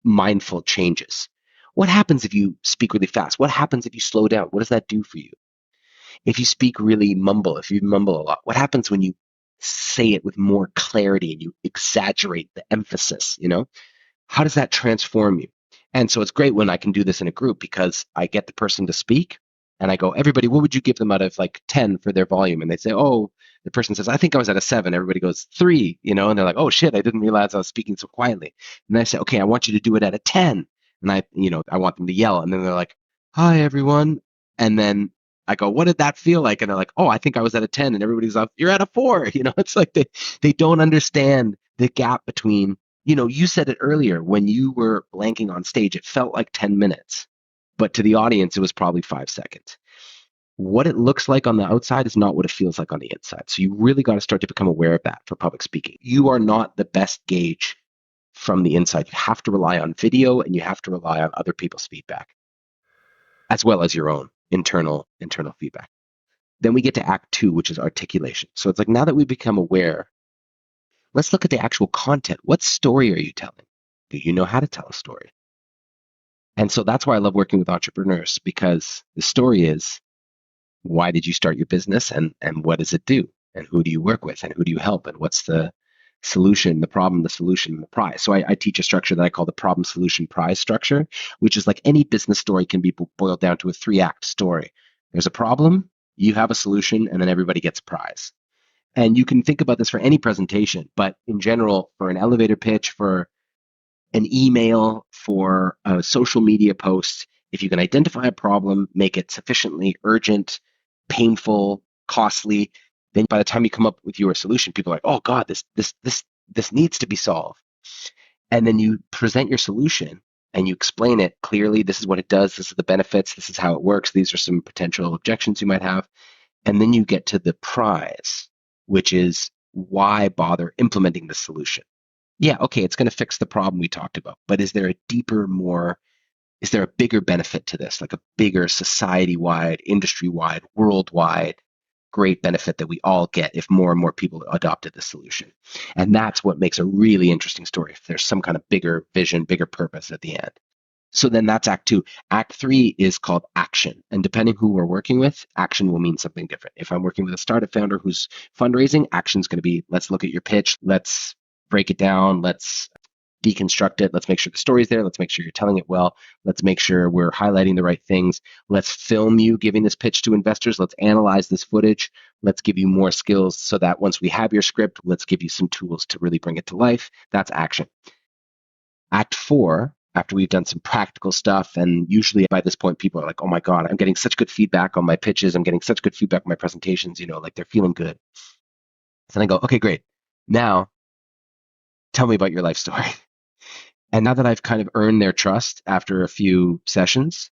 mindful changes. What happens if you speak really fast? What happens if you slow down? What does that do for you? If you speak really mumble, if you mumble a lot, what happens when you say it with more clarity and you exaggerate the emphasis, How does that transform you? And so it's great when I can do this in a group because I get the person to speak and I go, everybody, what would you give them out of like 10 for their volume? And they say, oh, the person says, I think I was at a 7. Everybody goes 3, and they're like, oh shit, I didn't realize I was speaking so quietly. And I say, okay, I want you to do it at a 10. And I want them to yell. And then they're like, hi, everyone. And then I go, what did that feel like? And they're like, oh, I think I was at a 10. And everybody's like, you're at a 4. It's like they don't understand the gap between, you said it earlier, when you were blanking on stage, it felt like 10 minutes, but to the audience, it was probably 5 seconds. What it looks like on the outside is not what it feels like on the inside. So you really got to start to become aware of that for public speaking. You are not the best gauge from the inside. You have to rely on video and you have to rely on other people's feedback, as well as your own internal feedback. Then we get to act 2, which is articulation. So it's like, now that we become aware, let's look at the actual content. What story are you telling? Do you know how to tell a story? And so that's why I love working with entrepreneurs, because the story is, why did you start your business and what does it do? And who do you work with and who do you help? And what's the solution, the problem, the solution, and the prize. So I teach a structure that I call the problem, solution, prize structure, which is like any business story can be boiled down to a 3-act story. There's a problem, you have a solution, and then everybody gets a prize. And you can think about this for any presentation, but in general, for an elevator pitch, for an email, for a social media post, if you can identify a problem, make it sufficiently urgent, painful, costly, then by the time you come up with your solution, people are like, oh God, this needs to be solved. And then you present your solution and you explain it clearly. This is what it does. This is the benefits. This is how it works. These are some potential objections you might have. And then you get to the prize, which is why bother implementing the solution? Yeah, okay, it's going to fix the problem we talked about, but is there a deeper, is there a bigger benefit to this, like a bigger society-wide, industry-wide, worldwide great benefit that we all get if more and more people adopted the solution? And that's what makes a really interesting story, if there's some kind of bigger vision, bigger purpose at the end. So then that's Act 2. Act 3 is called action. And depending who we're working with, action will mean something different. If I'm working with a startup founder who's fundraising, action is going to be, let's look at your pitch, let's break it down, let's deconstruct it, let's make sure the story's there, let's make sure you're telling it well, let's make sure we're highlighting the right things, let's film you giving this pitch to investors, let's analyze this footage, let's give you more skills so that once we have your script, let's give you some tools to really bring it to life. That's action. Act 4, after we've done some practical stuff, and usually by this point people are like, oh my God, I'm getting such good feedback on my pitches, I'm getting such good feedback on my presentations, like they're feeling good. So then I go, okay, great. Now, tell me about your life story. And now that I've kind of earned their trust after a few sessions,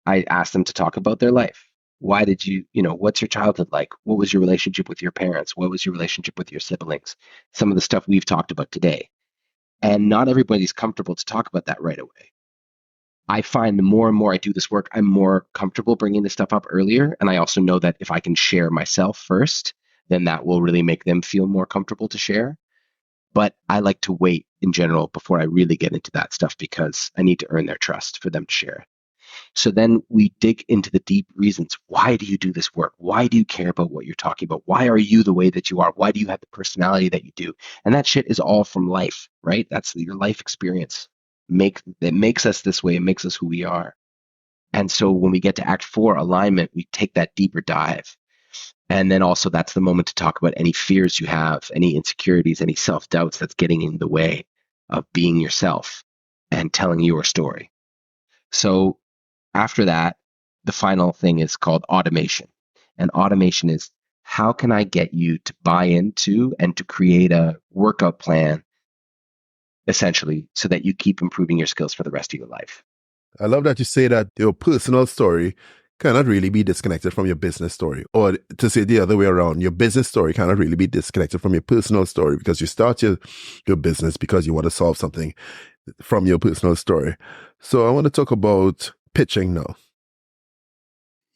I ask them to talk about their life. Why did what's your childhood like? What was your relationship with your parents? What was your relationship with your siblings? Some of the stuff we've talked about today. And not everybody's comfortable to talk about that right away. I find the more and more I do this work, I'm more comfortable bringing this stuff up earlier. And I also know that if I can share myself first, then that will really make them feel more comfortable to share. But I like to wait in general before I really get into that stuff because I need to earn their trust for them to share. So then we dig into the deep reasons. Why do you do this work? Why do you care about what you're talking about? Why are you the way that you are? Why do you have the personality that you do? And that shit is all from life, right? That's your life experience. It makes us this way. It makes us who we are. And so when we get to Act 4, alignment, we take that deeper dive. And then also that's the moment to talk about any fears you have, any insecurities, any self-doubts that's getting in the way of being yourself and telling your story. So after that, the final thing is called automation. And automation is, how can I get you to buy into and to create a workout plan, essentially, so that you keep improving your skills for the rest of your life? I love that you say that your personal story cannot really be disconnected from your business story. Or to say the other way around, your business story cannot really be disconnected from your personal story, because you start your business because you want to solve something from your personal story. So I want to talk about pitching now.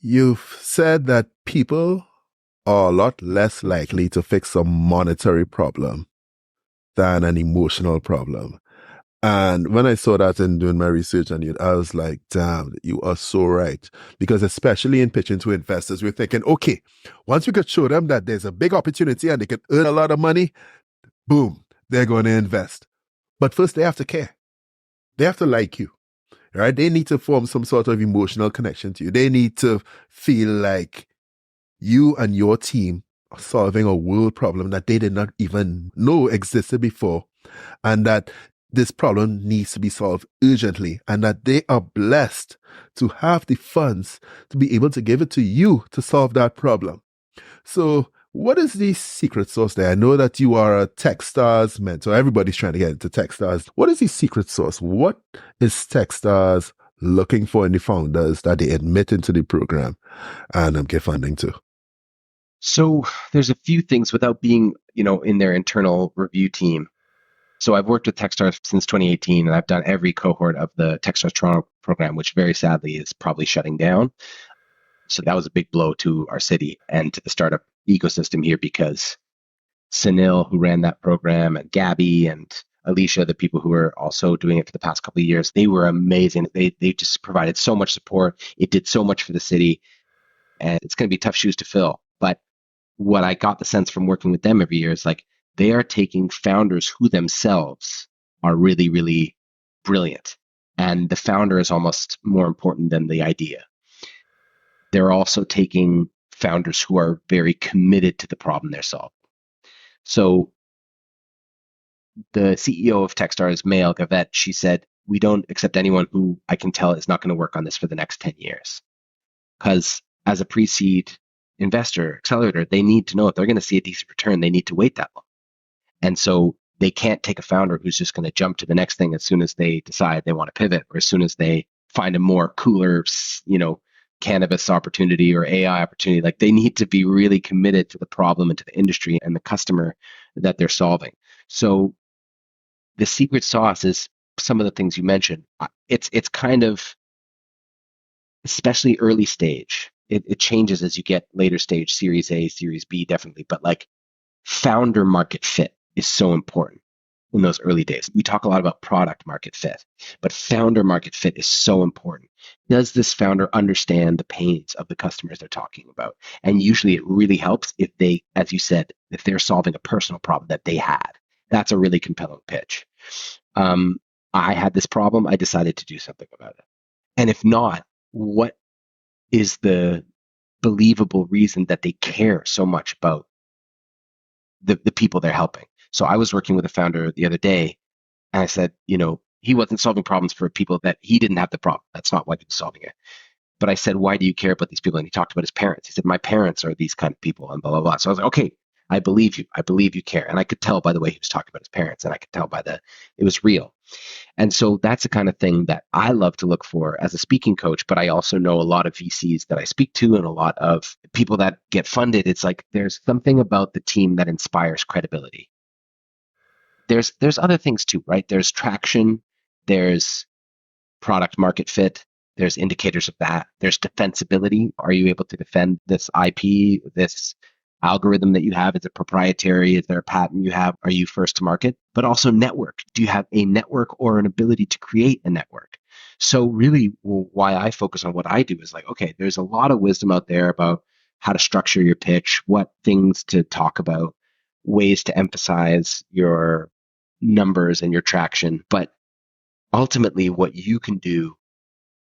You've said that people are a lot less likely to fix a monetary problem than an emotional problem. And when I saw that in doing my research on it, I was like, damn, you are so right. Because especially in pitching to investors, we're thinking, okay, once we could show them that there's a big opportunity and they can earn a lot of money, boom, they're going to invest. But first they have to care. They have to like you, right? They need to form some sort of emotional connection to you. They need to feel like you and your team are solving a world problem that they did not even know existed before, and that this problem needs to be solved urgently, and that they are blessed to have the funds to be able to give it to you to solve that problem. So what is the secret sauce there? I know that you are a Techstars mentor. Everybody's trying to get into Techstars. What is the secret sauce? What is Techstars looking for in the founders that they admit into the program and get funding to? So there's a few things without being, in their internal review team. So I've worked with Techstars since 2018, and I've done every cohort of the Techstars Toronto program, which very sadly is probably shutting down. So that was a big blow to our city and to the startup ecosystem here, because Sunil, who ran that program, and Gabby and Alicia, the people who were also doing it for the past couple of years, they were amazing. They just provided so much support. It did so much for the city, and it's going to be tough shoes to fill. But what I got the sense from working with them every year is like, They are taking founders who themselves are really, really brilliant. And the founder is almost more important than the idea. They're also taking founders who are very committed to the problem they're solving. So the CEO of Techstars, Mail Gavette, she said, we don't accept anyone who I can tell is not going to work on this for the next 10 years. Because as a pre-seed investor, accelerator, they need to know if they're going to see a decent return, they need to wait that long. And so they can't take a founder who's just going to jump to the next thing as soon as they decide they want to pivot, or as soon as they find a more cooler, cannabis opportunity or AI opportunity. Like, they need to be really committed to the problem and to the industry and the customer that they're solving. So the secret sauce is some of the things you mentioned. It's kind of, especially early stage, it changes as you get later stage, Series A, Series B, definitely. But like, founder market fit is so important in those early days. We talk a lot about product market fit, but founder market fit is so important. Does this founder understand the pains of the customers they're talking about? And usually it really helps if they, as you said, if they're solving a personal problem that they had. That's a really compelling pitch. I had this problem. I decided to do something about it. And if not, what is the believable reason that they care so much about the people they're helping? So I was working with a founder the other day, and I said, he wasn't solving problems for people that he didn't have the problem. That's not why he was solving it. But I said, why do you care about these people? And he talked about his parents. He said, my parents are these kind of people, and blah, blah, blah. So I was like, okay, I believe you. I believe you care. And I could tell by the way he was talking about his parents, and I could tell by it was real. And so that's the kind of thing that I love to look for as a speaking coach. But I also know a lot of VCs that I speak to and a lot of people that get funded. It's like, there's something about the team that inspires credibility. There's other things too, right? There's traction, there's product market fit, there's indicators of that, there's defensibility. Are you able to defend this IP, this algorithm that you have? Is it proprietary? Is there a patent you have? Are you first to market? But also network. Do you have a network or an ability to create a network? So really, why I focus on what I do is like, okay, there's a lot of wisdom out there about how to structure your pitch, what things to talk about, ways to emphasize your numbers and your traction. But ultimately, what you can do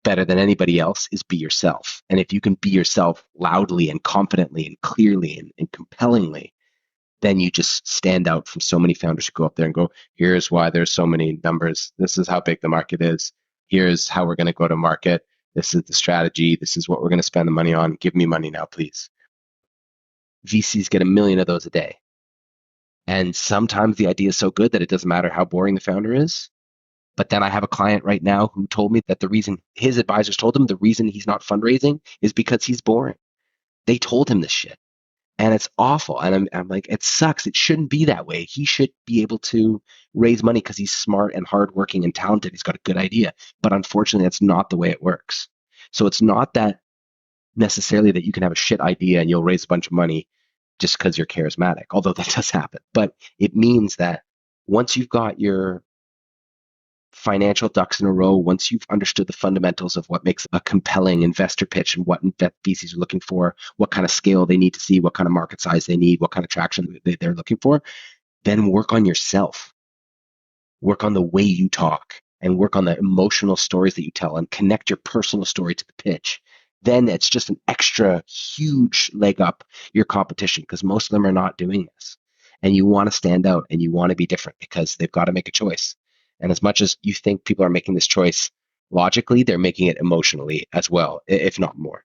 better than anybody else is be yourself. And if you can be yourself loudly and confidently and clearly and compellingly, then you just stand out from so many founders who go up there and go, here's why there's so many numbers. This is how big the market is. Here's how we're going to go to market. This is the strategy. This is what we're going to spend the money on. Give me money now, please. VCs get 1 million of those a day. And sometimes the idea is so good that it doesn't matter how boring the founder is. But then I have a client right now who told me that the reason his advisors told him the reason he's not fundraising is because he's boring. They told him this shit. And it's awful. And I'm like, it sucks. It shouldn't be that way. He should be able to raise money because he's smart and hardworking and talented. He's got a good idea. But unfortunately, that's not the way it works. So it's not that necessarily that you can have a shit idea and you'll raise a bunch of money just because you're charismatic, although that does happen. But it means that once you've got your financial ducks in a row, once you've understood the fundamentals of what makes a compelling investor pitch and what VCs are looking for, what kind of scale they need to see, what kind of market size they need, what kind of traction they're looking for, then work on yourself. Work on the way you talk and work on the emotional stories that you tell and connect your personal story to the pitch. Then it's just an extra huge leg up your competition because most of them are not doing this. And you want to stand out and you want to be different because they've got to make a choice. And as much as you think people are making this choice logically, they're making it emotionally as well, if not more.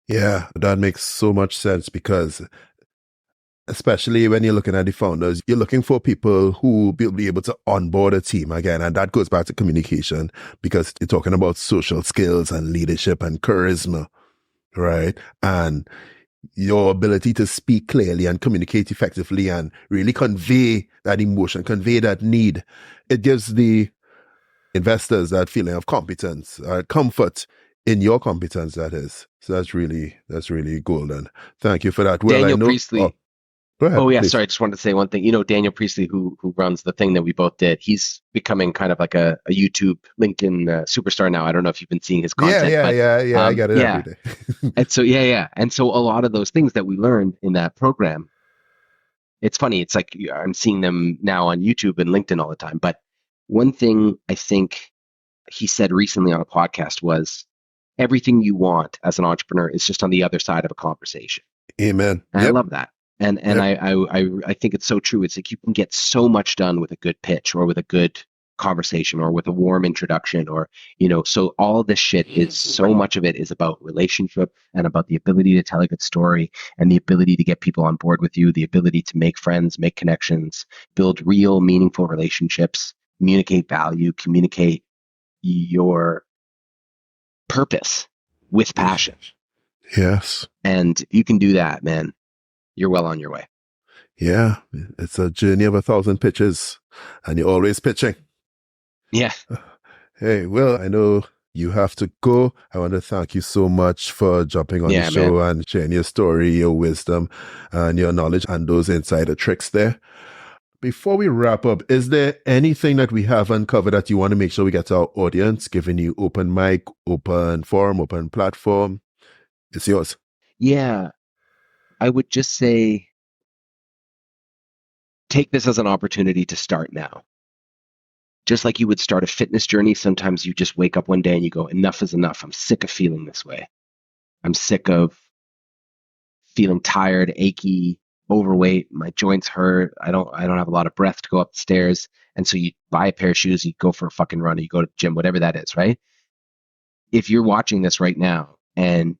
Yeah, that makes so much sense because especially when you're looking at the founders, you're looking for people who will be able to onboard a team again. And that goes back to communication because you're talking about social skills and leadership and charisma, right? And your ability to speak clearly and communicate effectively and really convey that emotion, convey that need. It gives the investors that feeling of competence, comfort in your competence, that is. So that's really golden. Thank you for that. Well, Daniel I know. Priestley. Go ahead, Oh yeah, please. sorry. I just wanted to say one thing. Daniel Priestley, who runs the thing that we both did, he's becoming kind of like a YouTube LinkedIn superstar now. I don't know if you've been seeing his content, Yeah. but I get it every day. and so a lot of those things that we learned in that program, it's funny. It's like I'm seeing them now on YouTube and LinkedIn all the time. But one thing I think he said recently on a podcast was everything you want as an entrepreneur is just on the other side of a conversation. Amen. And I Yep. love that. And Yep. I think it's so true. It's like you can get so much done with a good pitch or with a good conversation or with a warm introduction or, so all this shit is so much of it is about relationship and about the ability to tell a good story and the ability to get people on board with you, the ability to make friends, make connections, build real meaningful relationships, communicate value, communicate your purpose with passion. Yes. And you can do that, man. You're well on your way. Yeah. It's a journey of 1,000 pitches, and you're always pitching. Yeah. Hey, Will, I know you have to go. I want to thank you so much for jumping on the show and sharing your story, your wisdom, and your knowledge and those insider tricks there. Before we wrap up, is there anything that we haven't covered that you want to make sure we get to our audience, giving you open mic, open forum, open platform? It's yours. Yeah. I would just say, take this as an opportunity to start now. Just like you would start a fitness journey, sometimes you just wake up one day and you go, enough is enough. I'm sick of feeling this way. I'm sick of feeling tired, achy, overweight. My joints hurt. I don't have a lot of breath to go up the stairs. And so you buy a pair of shoes, you go for a fucking run, or you go to the gym, whatever that is, right? If you're watching this right now and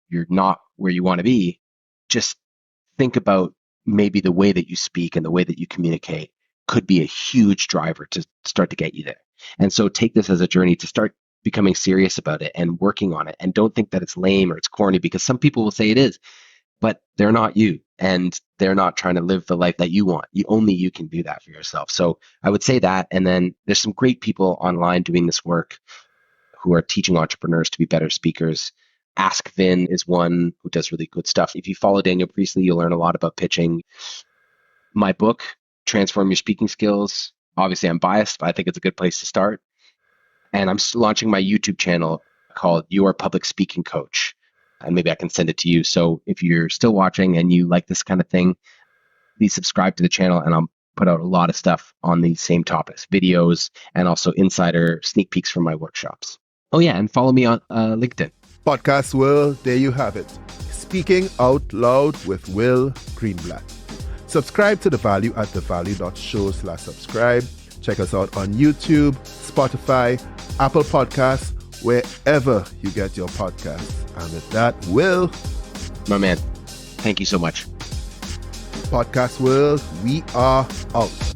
you're not where you want to be, just think about maybe the way that you speak and the way that you communicate could be a huge driver to start to get you there. And so take this as a journey to start becoming serious about it and working on it. And don't think that it's lame or it's corny, because some people will say it is, but they're not you and they're not trying to live the life that you want. Only you can do that for yourself. So I would say that. And then there's some great people online doing this work who are teaching entrepreneurs to be better speakers. Ask Vin is one who does really good stuff. If you follow Daniel Priestley, you'll learn a lot about pitching. My book, Transform Your Speaking Skills. Obviously, I'm biased, but I think it's a good place to start. And I'm launching my YouTube channel called Your Public Speaking Coach. And maybe I can send it to you. So if you're still watching and you like this kind of thing, please subscribe to the channel, and I'll put out a lot of stuff on these same topics, videos, and also insider sneak peeks from my workshops. Oh yeah, and follow me on LinkedIn. Podcast World, there you have it. Speaking Out Loud with Will Greenblatt. Subscribe to The Value at thevalue.show/subscribe. Check us out on YouTube, Spotify, Apple Podcasts, wherever you get your podcasts. And with that, Will. My man, thank you so much. Podcast World, we are out.